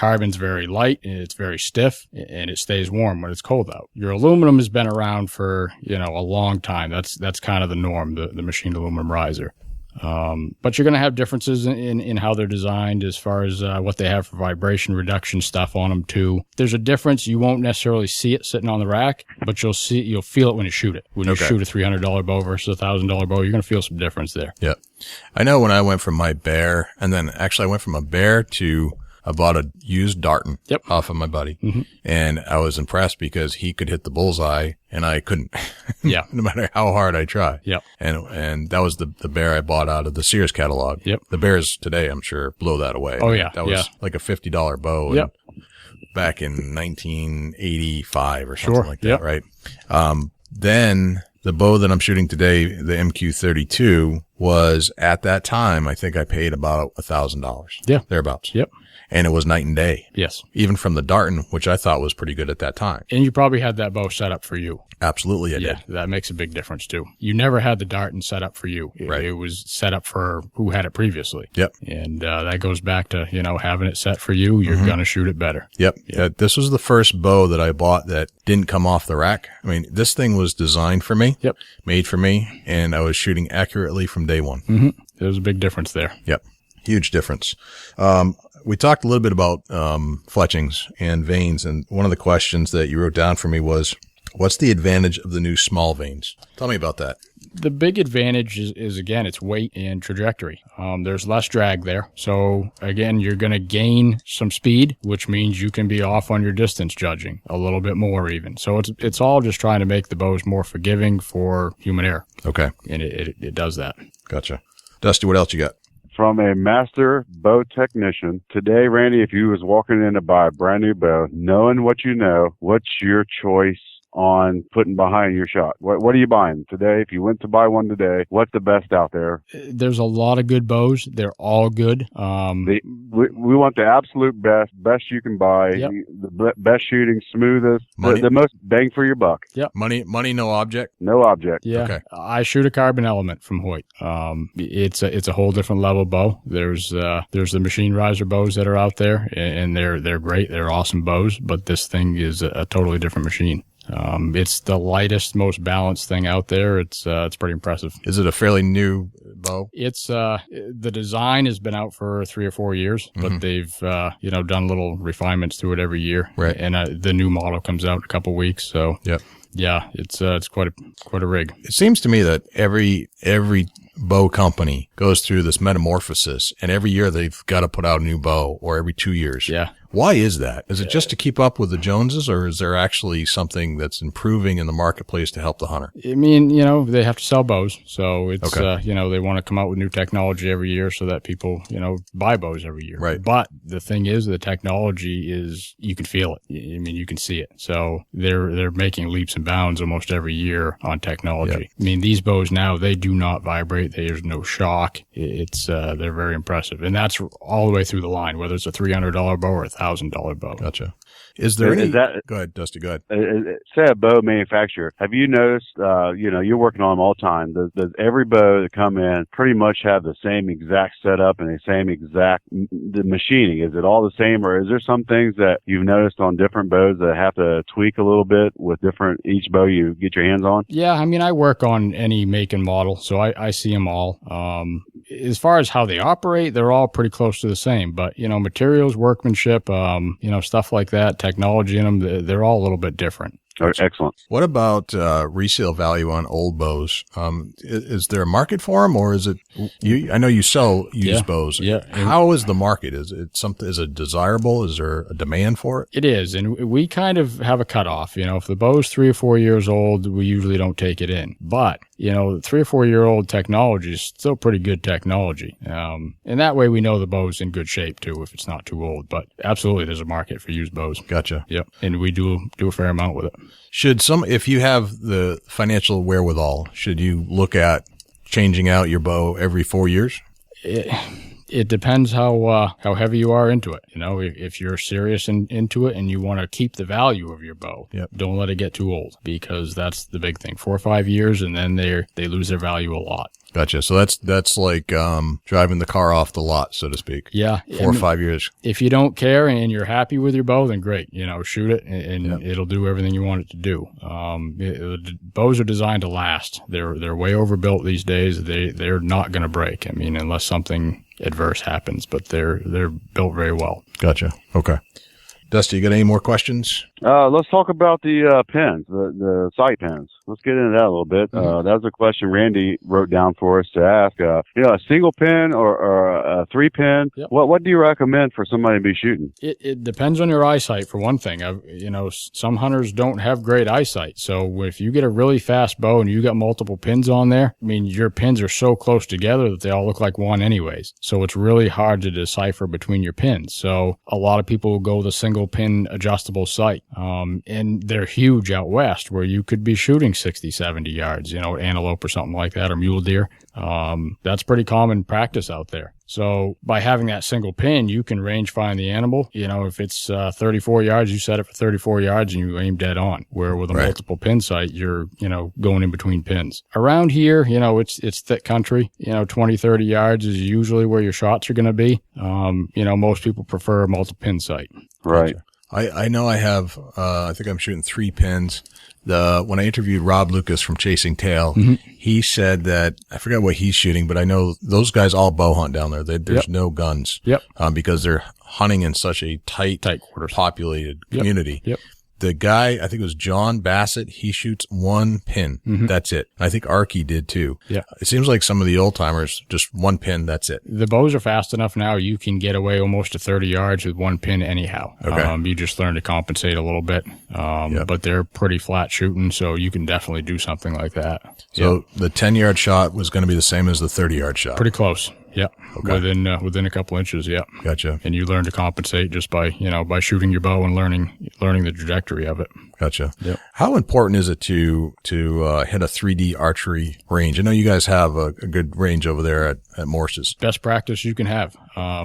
Carbon's very light, and it's very stiff, and it stays warm when it's cold out. Your aluminum has been around for, a long time. That's kind of the norm, the machined aluminum riser. But you're going to have differences in how they're designed as far as what they have for vibration reduction stuff on them too. There's a difference. You won't necessarily see it sitting on the rack, but you'll feel it when you shoot it. When you shoot a $300 bow versus a $1,000 bow, you're going to feel some difference there. Yeah. I know when I went from my bear, and then actually I went from a bear to I bought a used Darton off of my buddy, and I was impressed because he could hit the bullseye and I couldn't. No matter how hard I try. And that was the bear I bought out of the Sears catalog. The bears today, I'm sure, blow that away. Oh yeah. That was like a $50 bow. Back in 1985 or something like that, right? Then the bow that I'm shooting today, the MQ-32, was at that time, I think I paid about $1,000. Thereabouts. And it was night and day. Yes. Even from the Darton, which I thought was pretty good at that time. And you probably had that bow set up for you. Absolutely, I did. That makes a big difference too. You never had the Darton set up for you. Right. It was set up for who had it previously. And that goes back to, having it set for you. You're going to shoot it better. This was the first bow that I bought that didn't come off the rack. I mean, this thing was designed for me, made for me, and I was shooting accurately from day one. There was a big difference there. Huge difference. We talked a little bit about fletchings and vanes, and one of the questions that you wrote down for me was, what's the advantage of the new small vanes? Tell me about that. The big advantage is again, it's weight and trajectory. There's less drag there. So again, you're going to gain some speed, which means you can be off on your distance judging a little bit more even. So it's all just trying to make the bows more forgiving for human error. Okay. And it does that. Gotcha. Dusty, what else you got? From a master bow technician, today, Randy, if you was walking in to buy a brand new bow, knowing what you know, what's your choice on putting behind your shot? What are you buying today? If you went to buy one today, what's the best out there? There's a lot of good bows. They're all good. We want the absolute best you can buy. Yep. The best shooting, smoothest, the most bang for your buck. Yep. Money, no object. No object. Yeah. Okay. I shoot a carbon element from Hoyt. It's a whole different level bow. There's the machine riser bows that are out there, and they're great. They're awesome bows, but this thing is a totally different machine. It's the lightest, most balanced thing out there. It's pretty impressive. Is it a fairly new bow? It's the design has been out for 3 or 4 years, but they've done little refinements to it every year. Right. And the new model comes out in a couple weeks. So yeah, it's quite a rig. It seems to me that every bow company goes through this metamorphosis, and every year they've got to put out a new bow, or every 2 years. Yeah. Why is that? Is it just to keep up with the Joneses, or is there actually something that's improving in the marketplace to help the hunter? I mean, they have to sell bows. So it's, they want to come out with new technology every year so that people, buy bows every year. Right. But the thing is, the technology is, you can feel it. I mean, you can see it. So they're making leaps and bounds almost every year on technology. Yep. I mean, these bows now, they do not vibrate. There's no shock. It's, they're very impressive. And that's all the way through the line, whether it's a $300 bow or a $1,000 bow. Gotcha. Is there any? Go ahead, Dusty. Go ahead. Say a bow manufacturer. Have you noticed? You're working on them all the time. Does every bow that come in pretty much have the same exact setup and the same exact the machining? Is it all the same, or is there some things that you've noticed on different bows that have to tweak a little bit with each bow you get your hands on? Yeah, I mean, I work on any make and model, so I see them all. As far as how they operate, they're all pretty close to the same. But materials, workmanship, stuff like that, technology in them, they're all a little bit different. Excellent. What about resale value on old bows? Is there a market for them, or is it? I know you sell used bows. Yeah. How is the market? Is it something? Is it desirable? Is there a demand for it? It is, and we kind of have a cutoff. If the bow's 3 or 4 years old, we usually don't take it in. But 3 or 4 year old technology is still pretty good technology, and that way we know the bow's in good shape too if it's not too old. But absolutely, there's a market for used bows. Gotcha. Yep, and we do a fair amount with it. If you have the financial wherewithal, should you look at changing out your bow every 4 years? It depends how heavy you are into it. If you're serious into it and you want to keep the value of your bow, don't let it get too old, because that's the big thing. 4 or 5 years, and then they lose their value a lot. Gotcha. So that's like driving the car off the lot, so to speak. Yeah. 4 or 5 years. If you don't care and you're happy with your bow, then great. Shoot it and it'll do everything you want it to do. Bows are designed to last. They're way overbuilt these days. They're not going to break. I mean, unless something adverse happens, but they're built very well. Gotcha. Okay. Dusty, you got any more questions? Let's talk about the pins, the sight pins. Let's get into that a little bit. That was a question Randy wrote down for us to ask. A single pin or a 3-pin. Yep. What do you recommend for somebody to be shooting? It depends on your eyesight, for one thing. Some hunters don't have great eyesight. So if you get a really fast bow and you got multiple pins on there, I mean, your pins are so close together that they all look like one anyways. So it's really hard to decipher between your pins. So a lot of people will go the single pin adjustable sight. And they're huge out west where you could be shooting 60, 70 yards, antelope or something like that, or mule deer. That's pretty common practice out there. So by having that single pin, you can range find the animal. If it's 34 yards, you set it for 34 yards and you aim dead on. Where with a multiple pin sight, you're, going in between pins. Around here, it's thick country. 20, 30 yards is usually where your shots are going to be. Most people prefer a multiple pin sight. Right. Gotcha. I know I have, I think I'm shooting 3 pins. When I interviewed Rob Lucas from Chasing Tail, he said that, I forgot what he's shooting, but I know those guys all bow hunt down there. There's no guns. Because they're hunting in such a tight quarters, populated community. The guy, I think it was John Bassett, he shoots 1 pin. That's it. I think Arky did too. Yeah. It seems like some of the old timers, just 1 pin, that's it. The bows are fast enough now, you can get away almost to 30 yards with 1 pin anyhow. Okay. You just learn to compensate a little bit. But they're pretty flat shooting, so you can definitely do something like that. So the 10-yard shot was going to be the same as the 30-yard shot? Pretty close. Yeah. Okay. Within a couple inches. Yeah. Gotcha. And you learn to compensate just by shooting your bow and learning the trajectory of it. Gotcha. Yep. How important is it to hit a 3D archery range? I know you guys have a good range over there at Morse's. Best practice you can have.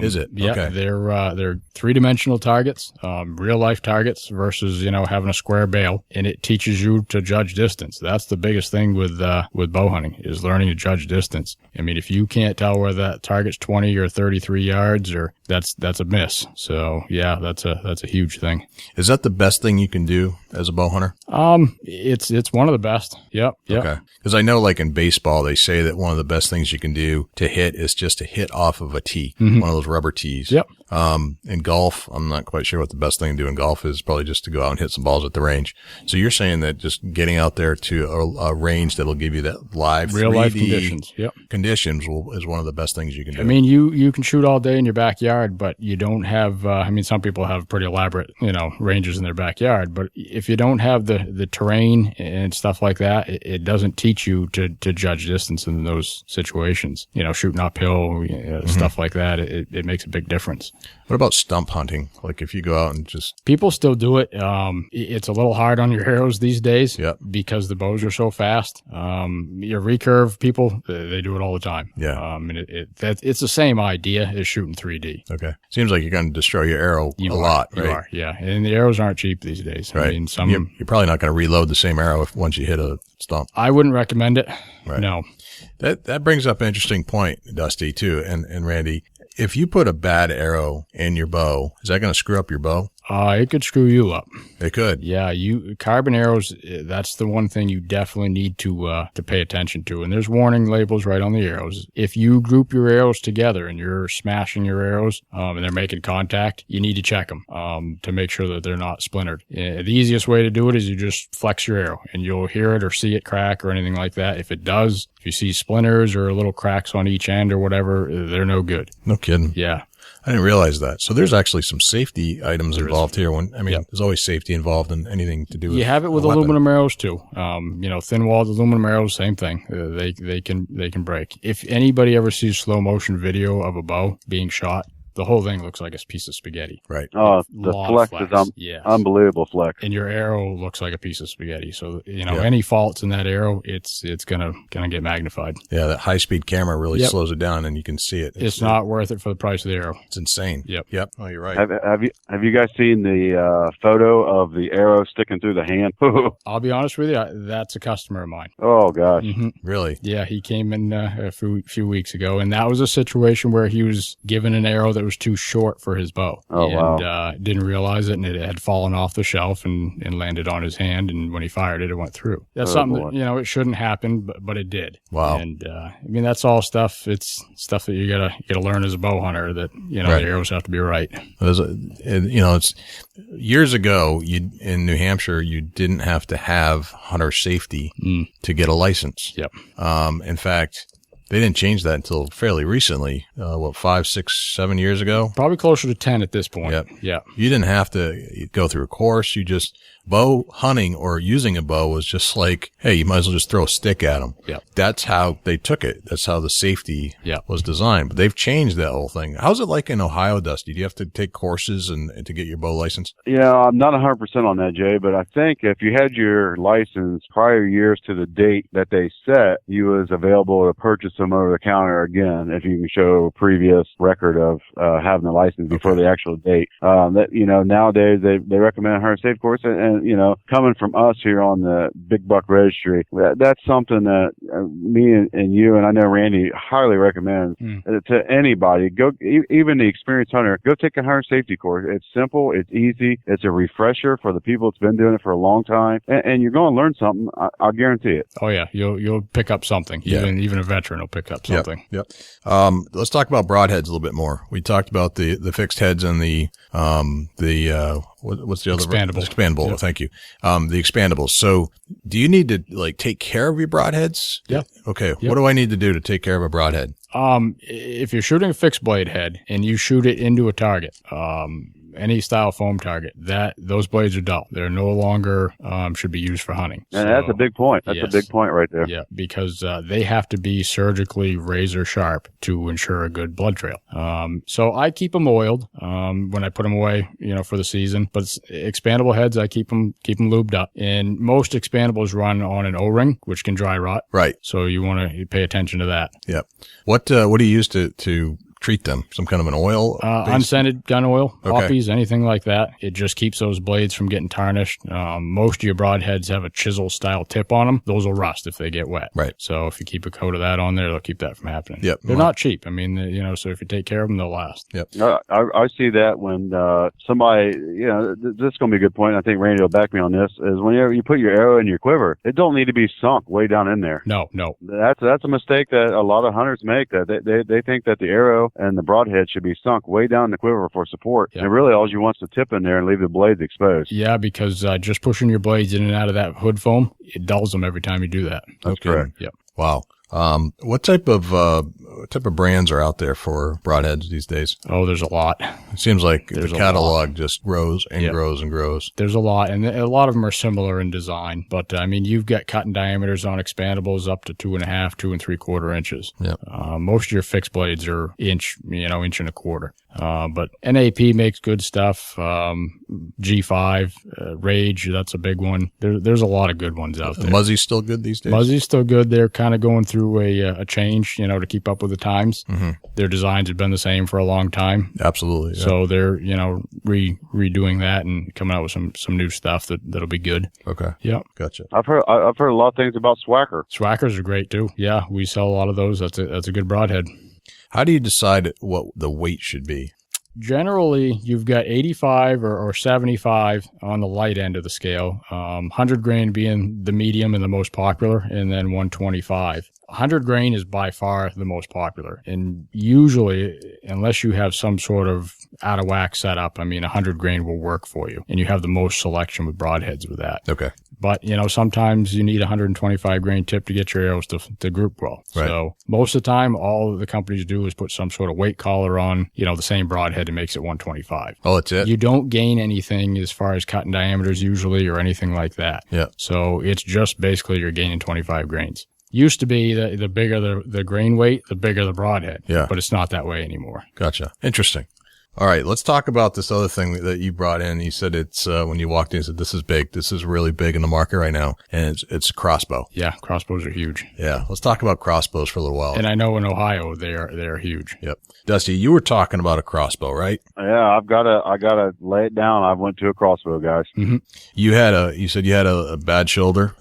Is it? Yeah, Okay. they're 3-dimensional targets, real life targets versus, having a square bail, and it teaches you to judge distance. That's the biggest thing with bow hunting is learning to judge distance. I mean, if you can't tell where that target's 20 or 33 yards, or that's a miss. So yeah, that's a huge thing. Is that the best thing you can do as a bow hunter? It's one of the best. Yep. Okay. Because I know, like in baseball, they say that one of the best things you can do to hit is just to hit off of a tee, one of those rubber tees. Yep. In golf, I'm not quite sure what the best thing to do in golf is. Probably just to go out and hit some balls at the range. So you're saying that just getting out there to a range that'll give you that live Real 3D life conditions. Yep. conditions is one of the best things you can do. I mean, you can shoot all day in your backyard, but you don't have, some people have pretty elaborate, ranges in their backyard, but if you don't have the terrain and stuff like that, it doesn't teach you to judge distance in those situations. Shooting uphill, stuff like that, it makes a big difference. What about stump hunting? Like if you go out and just... People still do it. It's a little hard on your arrows these days because the bows are so fast. Your recurve people, they do it all the time. Yeah. And it's the same idea as shooting 3D. Okay. Seems like you're going to destroy your arrow a lot, right? You are, yeah. And the arrows aren't cheap these days. Right. I mean, you're probably not going to reload the same arrow once you hit a stump. I wouldn't recommend it. Right. No. That brings up an interesting point, Dusty, too, and Randy. If you put a bad arrow in your bow, is that going to screw up your bow? It could screw you up. It could. Yeah, carbon arrows, that's the one thing you definitely need to pay attention to. And there's warning labels right on the arrows. If you group your arrows together and you're smashing your arrows and they're making contact, you need to check them to make sure that they're not splintered. The easiest way to do it is you just flex your arrow and you'll hear it or see it crack or anything like that. If it does, if you see splinters or little cracks on each end or whatever, they're no good. No kidding. Yeah. I didn't realize that. So there's actually some safety items involved here. There's always safety involved in anything to do with. You have it with aluminum arrows too. Thin-walled aluminum arrows, same thing. They can break. If anybody ever sees slow motion video of a bow being shot, the whole thing looks like a piece of spaghetti. Right. Oh, the flex is unbelievable flex. And your arrow looks like a piece of spaghetti. So, any faults in that arrow, it's gonna get magnified. Yeah, that high-speed camera really slows it down and you can see it. It's not worth it for the price of the arrow. It's insane. Yep. Oh, you're right. Have you guys seen the photo of the arrow sticking through the hand? I'll be honest with you, that's a customer of mine. Oh, gosh. Mm-hmm. Really? Yeah, he came in a few weeks ago, and that was a situation where he was given an arrow that was too short for his bow. Oh, and, wow. Didn't realize it, and it had fallen off the shelf and landed on his hand, and when he fired it, it went through. That's something that, it shouldn't happen, but it did. Wow. And, that's all stuff. It's stuff that you gotta learn as a bow hunter that, the arrows have to be right. It's years ago, in New Hampshire, you didn't have to have hunter safety to get a license. Yep. In fact, they didn't change that until fairly recently. 5, 6, 7 years ago? Probably closer to 10 at this point. Yep. Yeah. You didn't have to go through a course. You just, bow hunting or using a bow was just like, hey, you might as well just throw a stick at them. Yep. That's how they took it. That's how the safety was designed. But they've changed that whole thing. How's it like in Ohio, Dusty? Do you have to take courses and to get your bow license? Yeah, I'm not 100% on that, Jay, but I think if you had your license prior years to the date that they set, you was available to purchase them over the counter again if you can show a previous record of having the license before the actual date. Nowadays they recommend a hunter safe course, and coming from us here on the Big Buck Registry, that's something that me and you, and I know Randy, highly recommends to anybody. Go, even the experienced hunter, go take a hunter safety course. It's simple, it's easy, it's a refresher for the people that's been doing it for a long time, and you're going to learn something. I'll guarantee it. Oh yeah, you'll pick up something. Even a veteran will pick up something. Yep. Let's talk about broadheads a little bit more. We talked about the fixed heads and the what's the other? Expandable. Yep. Thank you. The expandables. So do you need to take care of your broadheads? Yeah. Okay. Yep. What do I need to do to take care of a broadhead? If you're shooting a fixed blade head and you shoot it into a target, any style foam target, those blades are dull. They're no longer should be used for hunting. And that's a big point. That's a big point right there. Yeah, because they have to be surgically razor sharp to ensure a good blood trail. So I keep them oiled when I put them away, for the season. But expandable heads, I keep them lubed up. And most expandables run on an O-ring, which can dry rot. Right. So you want to pay attention to that. Yep. What do you use to treat them? Some kind of an oil? Unscented gun oil, Okay. poppies, anything like that. It just keeps those blades from getting tarnished. Most of your broadheads have a chisel style tip on them. Those will rust if they get wet. Right. So if you keep a coat of that on there, they'll keep that from happening. Yep. They're not cheap. I mean, so if you take care of them, they'll last. Yep. I see that when somebody, this is going to be a good point. I think Randy will back me on this. Is whenever you put your arrow in your quiver, it don't need to be sunk way down in there. No. That's a mistake that a lot of hunters make. That they think that the arrow and the broadhead should be sunk way down in the quiver for support. Yep. And really, all you want is to tip in there and leave the blades exposed. Yeah, because just pushing your blades in and out of that hood foam, it dulls them every time you do that. That's correct. Yep. Wow. What type of brands are out there for broadheads these days? Oh, there's a lot. It seems like There's the a catalog just grows and Yep. grows and grows. There's a lot, and a lot of them are similar in design. But you've got cutting diameters on expandables up to 2.5, 2 3/4 inches. Yep. Most of your fixed blades are inch and a quarter. But NAP makes good stuff. G5, Rage, that's a big one. There's a lot of good ones out there. Muzzy's still good these days? Muzzy's still good. They're kind of going through a change, to keep up with the times. Mm-hmm. Their designs have been the same for a long time. Absolutely. Yeah. So they're, redoing that and coming out with some new stuff that'll be good. Okay. Yep. Gotcha. I've heard a lot of things about Swacker. Swackers are great too. Yeah, we sell a lot of those. That's a good broadhead. How do you decide what the weight should be? Generally, you've got 85 or 75 on the light end of the scale, 100 grain being the medium and the most popular, and then 125. 100 grain is by far the most popular. And usually, unless you have some sort of out of whack setup, 100 grain will work for you. And you have the most selection with broadheads with that. Okay. But, sometimes you need a 125 grain tip to get your arrows to group well. Right. So most of the time, all the companies do is put some sort of weight collar on, the same broadhead and makes it 125. Oh, that's it? You don't gain anything as far as cutting diameters usually or anything like that. Yeah. So it's just basically you're gaining 25 grains. Used to be the bigger the grain weight, the bigger the broadhead. Yeah. But it's not that way anymore. Gotcha. Interesting. All right, let's talk about this other thing that you brought in. You said it's when you walked in, you said this is big. This is really big in the market right now, and it's a crossbow. Yeah, crossbows are huge. Yeah, let's talk about crossbows for a little while. And I know in Ohio they are huge. Yep. Dusty, you were talking about a crossbow, right? Yeah, I gotta lay it down. I went to a Crossbow, guys. Mm-hmm. You said you had a bad shoulder.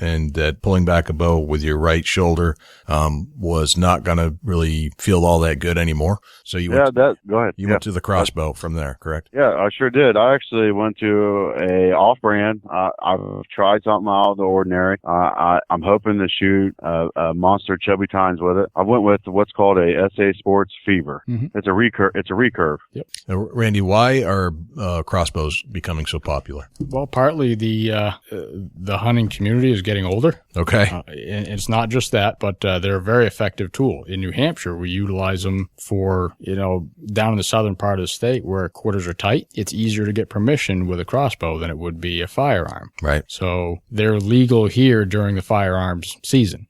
And that pulling back a bow with your right shoulder was not going to really feel all that good anymore. So you went to the Crossbow from there, correct? Yeah, I sure did. I actually went to a off-brand. I've tried something out of the ordinary. I'm hoping to shoot a monster chubby tines with it. I went with what's called a SA Sports Fever. Mm-hmm. It's a recurve. Yep. Now, Randy, why are crossbows becoming so popular? Well, partly the hunting community is getting older. Okay. And it's not just that, but they're a very effective tool. In New Hampshire, we utilize them for, down in the southern part of the state where quarters are tight. It's easier to get permission with a crossbow than it would be a firearm. Right. So they're legal here during the firearms season.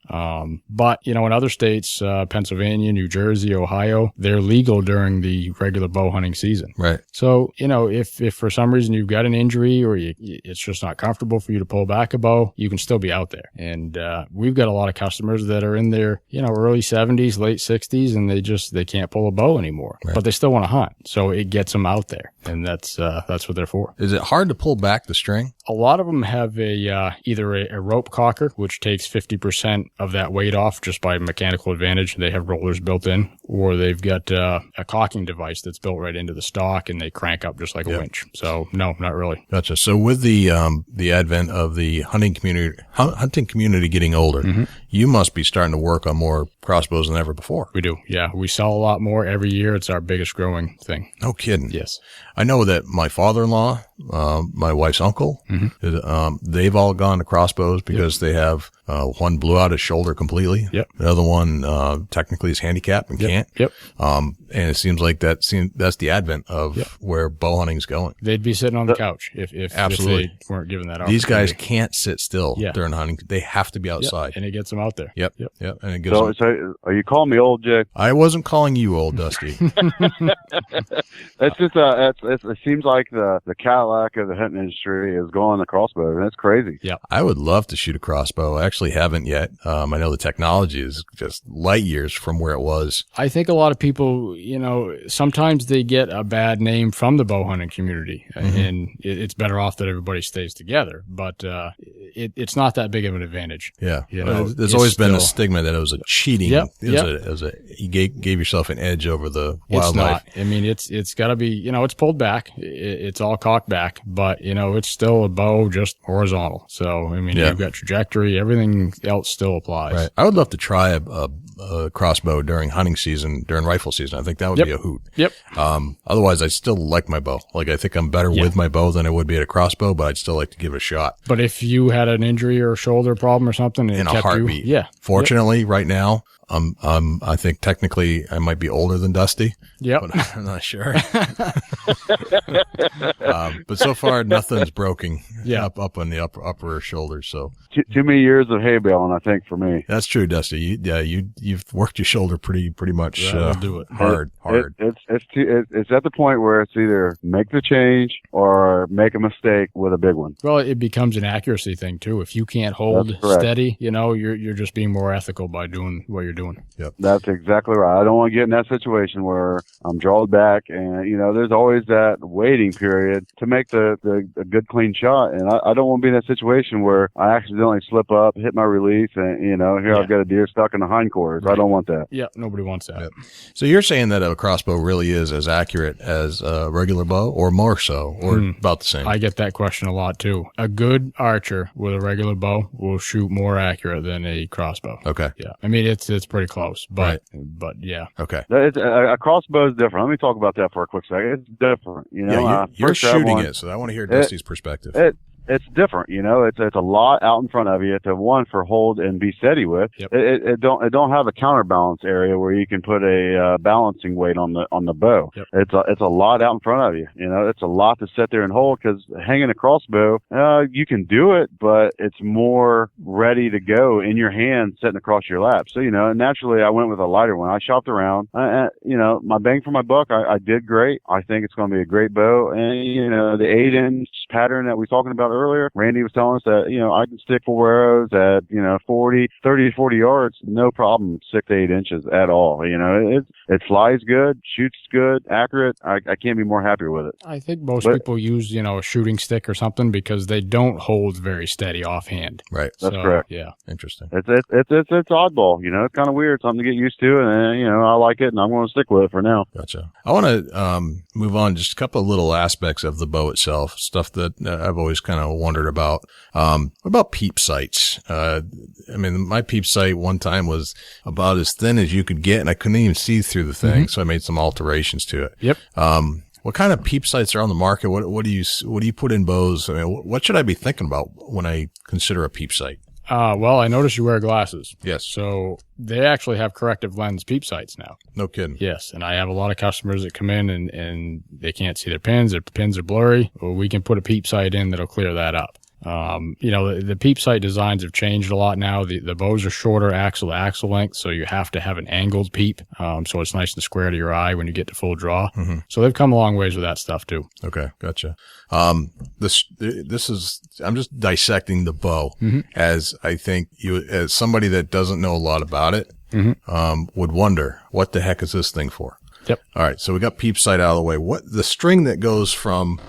But, in other states, Pennsylvania, New Jersey, Ohio, they're legal during the regular bow hunting season. Right. So, if for some reason you've got an injury or it's just not comfortable for you to pull back a bow, you can still be out there. And we've got a lot of customers that are in their, early 70s, late 60s, and they can't pull a bow anymore. Right. But they still want to hunt. So it gets them out there. And that's what they're for. Is it hard to pull back the string? A lot of them have either a rope cocker, which takes 50% of that weight off just by mechanical advantage. They have rollers built in, or they've got a cocking device that's built right into the stock, and they crank up just like a winch. So no, not really. Gotcha. So with the advent of the hunting community getting older, mm-hmm. you must be starting to work on more crossbows than ever before. We do. Yeah, we sell a lot more every year. It's our biggest growing thing. No kidding. Yes. I know that my father-in-law my wife's uncle. They've all gone to Crossbows because they have one blew out his shoulder completely. Yep. The other one technically is handicapped and can't. Yep. And it seems like that's the advent of where bow hunting's going. They'd be sitting on the couch if they weren't given that opportunity. These guys can't sit still during hunting. They have to be outside. And it gets them out there. Yep. And it gives them. So are you calling me old, Jake? I wasn't calling you old, Dusty. It's just it seems like the Cadillac of the hunting industry is going to crossbow, and it's crazy. Yeah, I would love to shoot a crossbow. I actually haven't yet. I know the technology is just light years from where it was. I think a lot of people, sometimes they get a bad name from the bow hunting community, and it's better off that everybody stays together. But it's not that big of an advantage. Yeah, there's always been a stigma that it was a cheating. You gave yourself an edge over the wildlife. It's not. I mean, it's got to be. It's pulled back. It's all cocked back, but it's still a bow, just horizontal. So I mean, you've got trajectory. Everything else still applies. Right. I would love to try a crossbow during hunting season, during rifle season. I think that would be a hoot. Yep. Otherwise, I still like my bow. Like, I think I'm better with my bow than I would be at a crossbow, but I'd still like to give it a shot. But if you had an injury or a shoulder problem or something, and in a heartbeat. Fortunately, right now, I think technically I might be older than Dusty. Yep. But I'm not sure. But so far, nothing's broken up on the upper shoulders. So too many years of hay baling, I think, for me. That's true, Dusty. You've worked your shoulder pretty much. Do it hard. It's at the point where it's either make the change or make a mistake with a big one. Well, it becomes an accuracy thing too. If you can't hold steady, you're just being more ethical by doing what you're doing. Yep. That's exactly right. I don't want to get in that situation where I'm drawn back and, there's always that waiting period to make a good clean shot. And I don't want to be in that situation where I accidentally slip up, hit my release, and, here I've got a deer stuck in the hindquarters. I don't want that. Yeah, nobody wants that. Yep. So you're saying that a crossbow really is as accurate as a regular bow, or more so, or about the same? I get that question a lot too. A good archer with a regular bow will shoot more accurate than a crossbow. Okay. Yeah. I mean, it's pretty close, but yeah. Okay. A crossbow is different. Let me talk about that for a quick second. It's different. You're shooting it, so I want to hear Dusty's perspective. It's different, It's a lot out in front of you to for hold and be steady with. Yep. It don't have a counterbalance area where you can put a balancing weight on the bow. Yep. It's a lot out in front of you. It's a lot to sit there and hold, because hanging a crossbow, you can do it, but it's more ready to go in your hand sitting across your lap. So naturally I went with a lighter one. I shopped around. My bang for my buck, I did great. I think it's going to be a great bow, and the 8-inch pattern that we were talking about earlier, Randy was telling us that, I can stick 4 arrows at, 30 to 40 yards, no problem, 6 to 8 inches at all. It flies good, shoots good, accurate. I can't be more happier with it. I think most people use, a shooting stick or something because they don't hold very steady offhand. Right. That's correct. Yeah. Interesting. It's oddball, it's kind of weird, something to get used to, and, I like it, and I'm going to stick with it for now. Gotcha. I want to move on just a couple of little aspects of the bow itself, stuff that I've always kind of wondered about. What about peep sights? My peep sight one time was about as thin as you could get, and I couldn't even see through the thing, so I made some alterations to it. Yep. What kind of peep sights are on the market? What do you put in bows? What should I be thinking about when I consider a peep sight? Well, I noticed you wear glasses. Yes. So they actually have corrective lens peep sights now. No kidding. Yes. And I have a lot of customers that come in and they can't see their pins are blurry. Well, we can put a peep sight in that'll clear that up. The peep sight designs have changed a lot now. The bows are shorter axle to axle length, so you have to have an angled peep. So it's nice and square to your eye when you get to full draw. Mm-hmm. So they've come a long ways with that stuff too. Okay. Gotcha. This is, I'm just dissecting the bow as I think as somebody that doesn't know a lot about it, would wonder, what the heck is this thing for? Yep. All right. So we got peep sight out of the way. What the string that goes from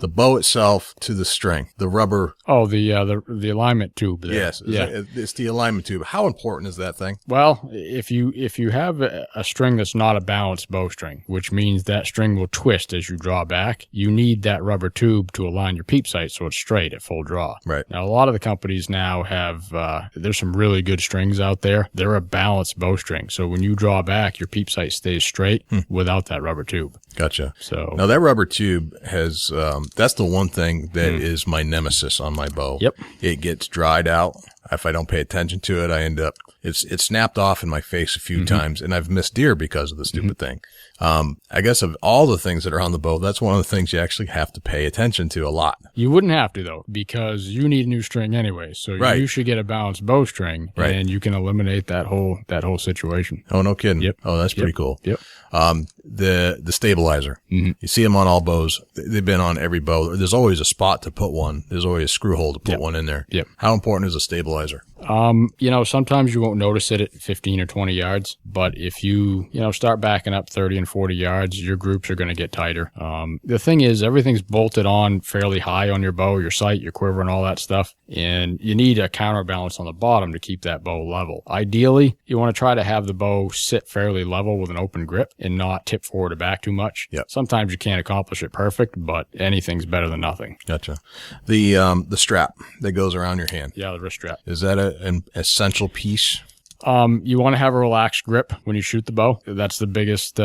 the bow itself to the string, the rubber. Oh, the alignment tube there. Yes. It's the alignment tube. How important is that thing? Well, if you have a string that's not a balanced bowstring, which means that string will twist as you draw back, you need that rubber tube to align your peep sight so it's straight at full draw. Right. Now, a lot of the companies now have, there's some really good strings out there. They're a balanced bowstring. So when you draw back, your peep sight stays straight without that rubber tube. Gotcha. So now that rubber tube has, That's the one thing that is my nemesis on my bow. Yep. It gets dried out. If I don't pay attention to it, I end up, it's snapped off in my face a few times, and I've missed deer because of the stupid thing. I guess of all the things that are on the bow, that's one of the things you actually have to pay attention to a lot. You wouldn't have to, though, because you need a new string anyway. So you should get a balanced bowstring, and you can eliminate that whole situation. Oh, no kidding. Yep. Oh, that's pretty cool. Yep. The stabilizer. You see them on all bows. They've been on every bow. There's always a spot to put one. There's always a screw hole to put one in there. Yep. How important is a stabilizer? Sometimes you won't notice it at 15 or 20 yards, but if you start backing up 30 and 40 yards, your groups are going to get tighter. The thing is, everything's bolted on fairly high on your bow, your sight, your quiver, and all that stuff, and you need a counterbalance on the bottom to keep that bow level. Ideally, you want to try to have the bow sit fairly level with an open grip and not tip forward or back too much. Yep. Sometimes you can't accomplish it perfect, but anything's better than nothing. Gotcha. The strap that goes around your hand. Yeah, the wrist strap. Is that an essential piece? You want to have a relaxed grip when you shoot the bow. That's the biggest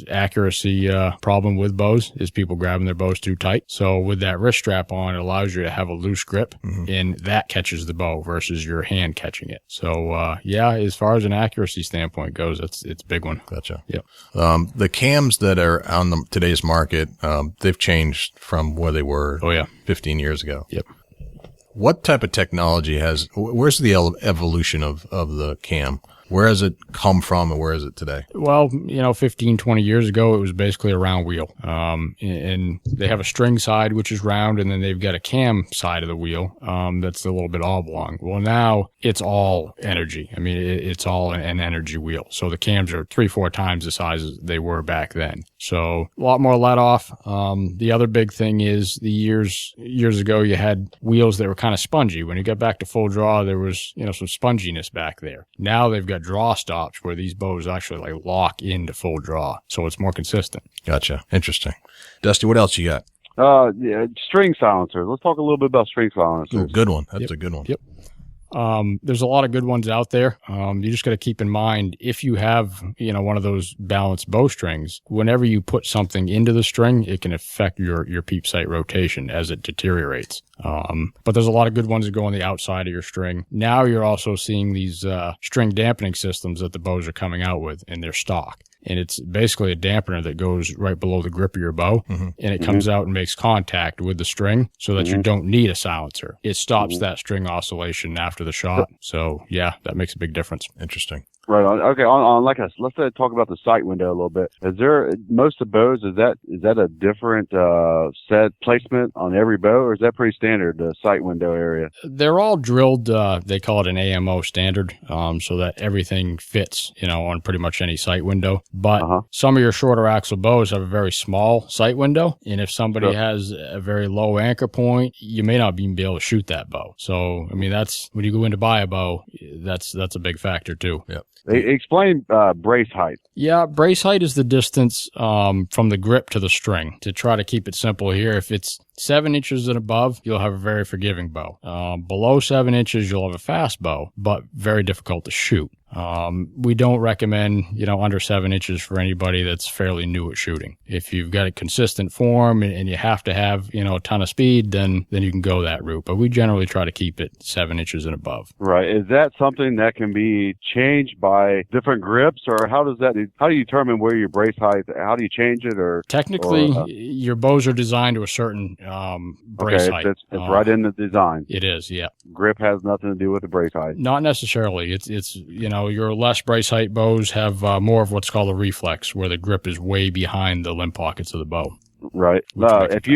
accuracy problem with bows is people grabbing their bows too tight. So with that wrist strap on, it allows you to have a loose grip, and that catches the bow versus your hand catching it. So as far as an accuracy standpoint goes, it's a big one. Gotcha. Yep. The cams that are on today's market, they've changed from where they were 15 years ago. Yep. What type of technology where's the evolution of the cam? Where has it come from and where is it today? Well, 15, 20 years ago, it was basically a round wheel. And they have a string side, which is round, and then they've got a cam side of the wheel that's a little bit oblong. Well, now it's all energy. I mean, it's all an energy wheel. So the cams are 3-4 times the size as they were back then. So a lot more let off. The other big thing is the years ago, you had wheels that were kind of spongy. When you got back to full draw, there was, some sponginess back there. Now they've got draw stops where these bows actually lock into full draw. So it's more consistent. Gotcha. Interesting. Dusty, what else you got? String silencers. Let's talk a little bit about string silencers. Ooh, good one. That's a good one. Yep. There's a lot of good ones out there. You just got to keep in mind, if you have, one of those balanced bowstrings, whenever you put something into the string, it can affect your peep sight rotation as it deteriorates. But there's a lot of good ones that go on the outside of your string. Now you're also seeing these, string dampening systems that the bows are coming out with, and they're stock. And it's basically a dampener that goes right below the grip of your bow, and it comes out and makes contact with the string so that you don't need a silencer. It stops that string oscillation after the shot. So, that makes a big difference. Interesting. Right on. Okay. Let's talk about the sight window a little bit. Is there most of bows? Is that a different set placement on every bow, or is that pretty standard? The sight window area. They're all drilled. They call it an AMO standard, so that everything fits, on pretty much any sight window. But some of your shorter axle bows have a very small sight window, and if somebody has a very low anchor point, you may not even be able to shoot that bow. So, I mean, that's when you go in to buy a bow, that's a big factor too. Yep. Explain brace height. Yeah, brace height is the distance from the grip to the string. To try to keep it simple here, if it's 7 inches and above, you'll have a very forgiving bow. Below 7 inches, you'll have a fast bow, but very difficult to shoot. We don't recommend, under 7 inches for anybody that's fairly new at shooting. If you've got a consistent form and you have to have, a ton of speed, then you can go that route. But we generally try to keep it 7 inches and above. Right. Is that something that can be changed by different grips, or how do you determine where your brace height, how do you change it? Or technically, your bows are designed to a certain brace height. It's right in the design. It is, yeah. Grip has nothing to do with the brace height. Not necessarily. It's your less brace height bows have more of what's called a reflex, where the grip is way behind the limb pockets of the bow. Right. If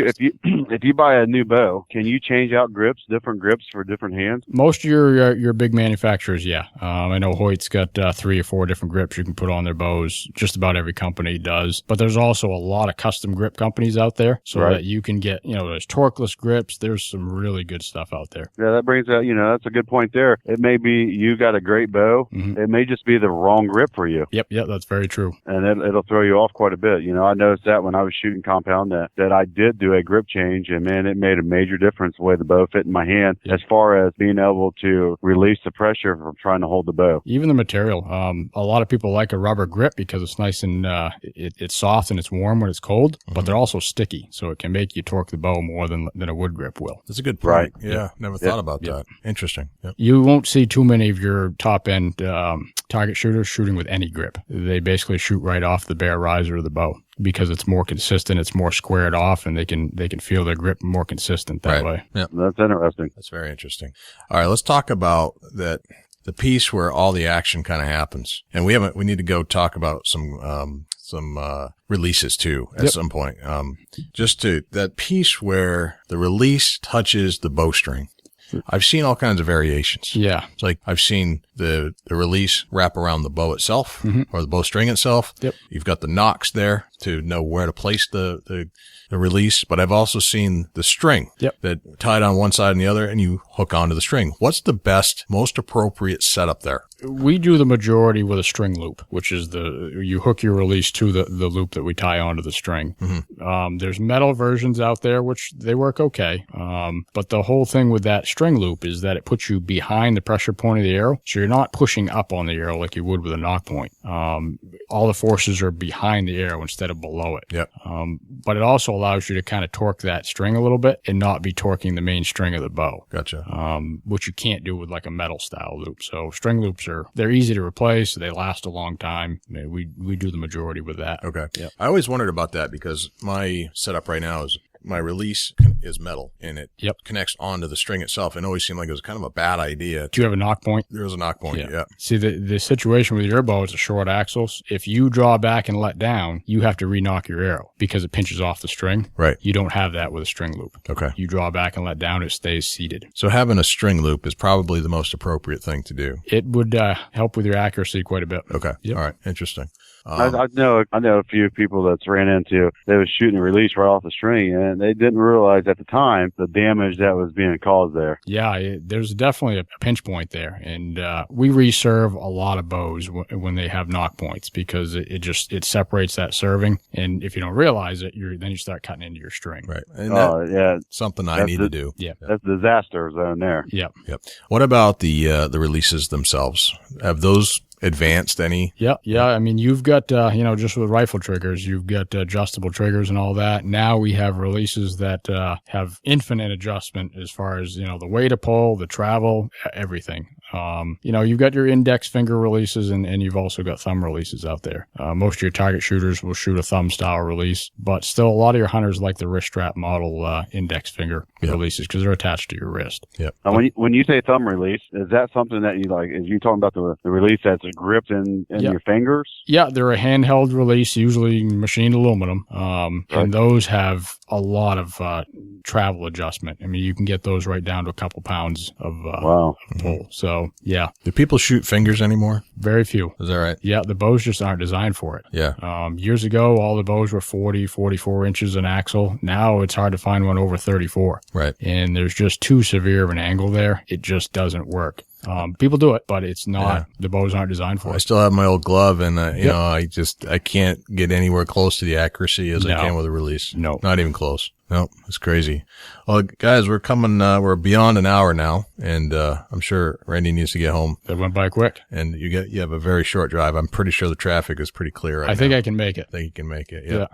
you buy a new bow, can you change out different grips for different hands? Most of your big manufacturers, yeah. I know Hoyt's got 3 or 4 different grips you can put on their bows. Just about every company does. But there's also a lot of custom grip companies out there, so that you can get, there's torqueless grips. There's some really good stuff out there. Yeah, that brings out, that's a good point there. It may be you got a great bow. It may just be the wrong grip for you. Yep, that's very true. And it'll throw you off quite a bit. I noticed that when I was shooting compound found that I did do a grip change, and man, it made a major difference the way the bow fit in my hand as far as being able to release the pressure from trying to hold the bow. Even the material. A lot of people like a rubber grip because it's nice and it's soft and it's warm when it's cold, but they're also sticky, so it can make you torque the bow more than a wood grip will. That's a good point. Right. Yeah, never thought about that. Interesting. Yep. You won't see too many of your top-end target shooters shooting with any grip. They basically shoot right off the bare riser of the bow because it's more consistent, it's more squared off, and they can feel their grip more consistent that way. Yeah, that's interesting. That's very interesting. All right, let's talk about that. The piece where all the action kind of happens, and we need to go talk about some releases too at some point. Just to that piece where the release touches the bowstring. I've seen all kinds of variations. Yeah. It's like I've seen the release wrap around the bow itself or the bowstring itself. Yep. You've got the nocks there to know where to place the release, but I've also seen the string that tied on one side and the other, and you hook onto the string. What's the best, most appropriate setup there? We do the majority with a string loop, which is you hook your release to the loop that we tie onto the string. There's metal versions out there, which they work okay. But the whole thing with that string loop is that it puts you behind the pressure point of the arrow. So you're not pushing up on the arrow like you would with a knock point. All the forces are behind the arrow instead of below it. Yep. But it also allows you to kind of torque that string a little bit and not be torquing the main string of the bow. Gotcha. Which you can't do with like a metal style loop. So string loops they're easy to replace. They last a long time. We do the majority with that. Okay. Yep. I always wondered about that because my setup right now is my release is metal and it connects onto the string itself. It always seemed like it was kind of a bad idea. Do you have a knock point? There was a knock point. Yeah. See, the situation with your bow is a short axles. If you draw back and let down, you have to re-knock your arrow because it pinches off the string. Right. You don't have that with a string loop. Okay. You draw back and let down, it stays seated. So having a string loop is probably the most appropriate thing to do. It would help with your accuracy quite a bit. Okay. Yep. All right. Interesting. I know a few people that's ran into, they was shooting a release right off the string and they didn't realize at the time the damage that was being caused there. Yeah, there's definitely a pinch point there. And we reserve a lot of bows when they have knock points because it separates that serving. And if you don't realize it, then you start cutting into your string. Right. And something I need to do. Yeah. That's disaster zone there. Yep. What about the releases themselves? Have those advanced any? Yeah. I mean, you've got, just with rifle triggers, you've got adjustable triggers and all that. Now we have releases that have infinite adjustment as far as, the way to pull, the travel, everything. You've got your index finger releases and you've also got thumb releases out there. Most of your target shooters will shoot a thumb style release, but still a lot of your hunters like the wrist strap model index finger releases because they're attached to your wrist. Yeah. When you say thumb release, is that something that you like? Is you talking about the release that's gripped in your fingers? Yeah, they're a handheld release, usually machined aluminum, and those have a lot of travel adjustment. I mean, you can get those right down to a couple pounds of pull. So, yeah. Do people shoot fingers anymore? Very few. Is that right? Yeah, the bows just aren't designed for it. Yeah. Years ago, all the bows were 40, 44 inches an axle. Now it's hard to find one over 34. Right. And there's just too severe of an angle there. It just doesn't work. People do it, but it's not, the bows aren't designed for it. I still have my old glove and, I can't get anywhere close to the accuracy as I can with a release. No. Not even close. No, it's crazy. Well, guys, we're we're beyond an hour now, and I'm sure Randy needs to get home. That went by quick. And you have a very short drive. I'm pretty sure the traffic is pretty clear right now. I think I can make it. I think you can make it, yeah.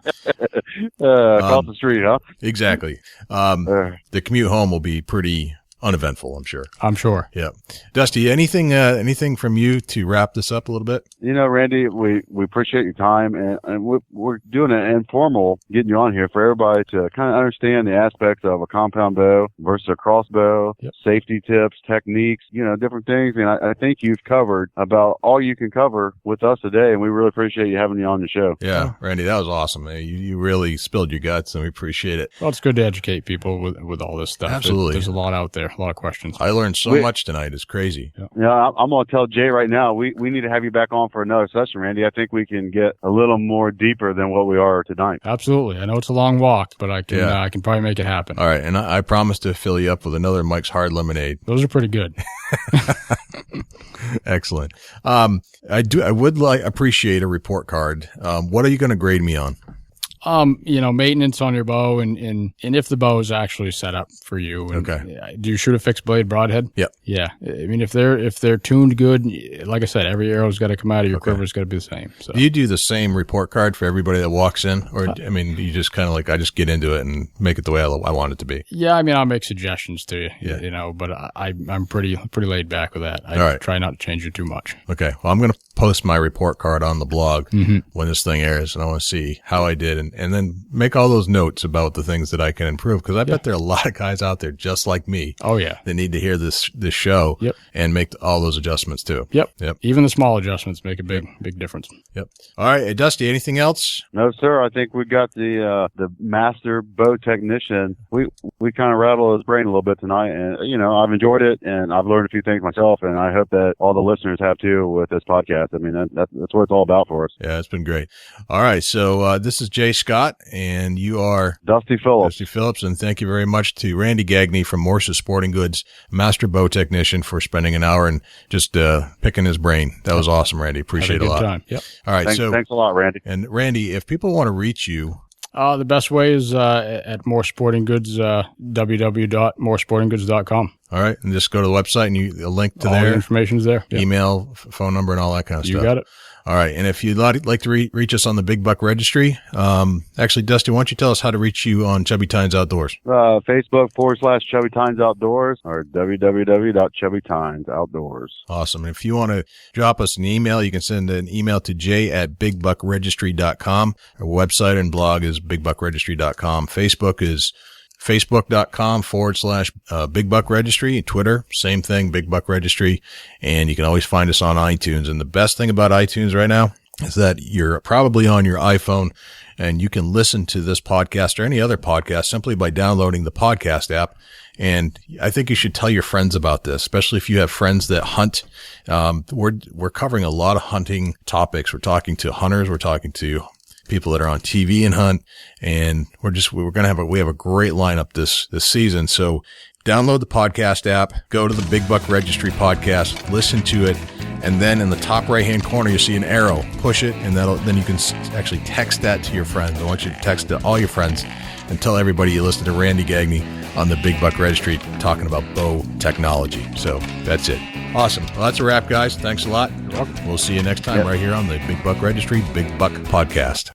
Across the street, huh? Exactly. The commute home will be pretty uneventful, I'm sure. I'm sure. Yeah. Dusty, anything from you to wrap this up a little bit? Randy, we appreciate your time and we're doing an informal getting you on here for everybody to kind of understand the aspects of a compound bow versus a crossbow, safety tips, techniques, different things. And I think you've covered about all you can cover with us today. And we really appreciate you having you on the show. Yeah, Randy, that was awesome. You really spilled your guts and we appreciate it. Well, it's good to educate people with all this stuff. Absolutely. There's a lot out there. A lot of questions. I learned so much tonight. It's crazy. Yeah, I'm going to tell Jay right now, we need to have you back on for another session, Randy. I think we can get a little more deeper than what we are tonight. Absolutely. I know it's a long walk, but I can probably make it happen. All right. And I promise to fill you up with another Mike's Hard Lemonade. Those are pretty good. Excellent. I would appreciate a report card. What are you going to grade me on? Maintenance on your bow and if the bow is actually set up for you. And, do you shoot a fixed blade broadhead? Yep. Yeah. I mean, if they're tuned good, like I said, every arrow's got to come out of your quiver's got to be the same. So. Do you do the same report card for everybody that walks in? Or, I mean, you just kind of like, I just get into it and make it the way I want it to be? Yeah. I mean, I'll make suggestions to you, but I'm pretty laid back with that. I try not to change it too much. Okay. Well, I'm going to post my report card on the blog when this thing airs, and I want to see how I did and then make all those notes about the things that I can improve, because I bet there are a lot of guys out there just like me. Oh yeah. That need to hear this show and make all those adjustments too. Yep. Even the small adjustments make a big difference. Yep. All right. Dusty, anything else? No, sir. I think we got the master bow technician. We kind of rattled his brain a little bit tonight, and I've enjoyed it, and I've learned a few things myself, and I hope that all the listeners have too with this podcast. I mean, that's what it's all about for us. Yeah, it's been great. All right. So this is Jay Scott, and you are Dusty Phillips. And thank you very much to Randy Gagne from Morse's Sporting Goods, master bow technician, for spending an hour and just picking his brain. That was awesome, Randy. Appreciate it a lot. Time. Yep. All right. Thanks a lot, Randy. And Randy, if people want to reach you, the best way is at More Sporting Goods, www.moresportinggoods.com. All right. And just go to the website and a link to all there. The information's there. Yep. Email, phone number, and all that kind of stuff. You got it. All right. And if you'd like to reach us on the Big Buck Registry, actually, Dusty, why don't you tell us how to reach you on Chubby Tines Outdoors? Facebook.com/Chubby Tines Outdoors or www.chubbytinesoutdoors. Awesome. And if you want to drop us an email, you can send an email to jay@bigbuckregistry.com. Our website and blog is bigbuckregistry.com. Facebook is facebook.com/Big Buck Registry. Twitter, same thing, Big Buck Registry. And you can always find us on iTunes. And the best thing about iTunes right now is that you're probably on your iPhone and you can listen to this podcast or any other podcast simply by downloading the podcast app. And I think you should tell your friends about this, especially if you have friends that hunt. We're covering a lot of hunting topics. We're talking to hunters. We're talking to people that are on TV and hunt, and we have a great lineup this season. So download the podcast app, go to the Big Buck Registry podcast, listen to it, and then in the top right hand corner you see an arrow. Push it, and then you can actually text that to your friends. I want you to text to all your friends and tell everybody you listen to Randy Gagne on the Big Buck Registry talking about bow technology. So that's it. Awesome. Well, that's a wrap, guys. Thanks a lot. You're welcome. We'll see you next time right here on the Big Buck Registry Big Buck Podcast.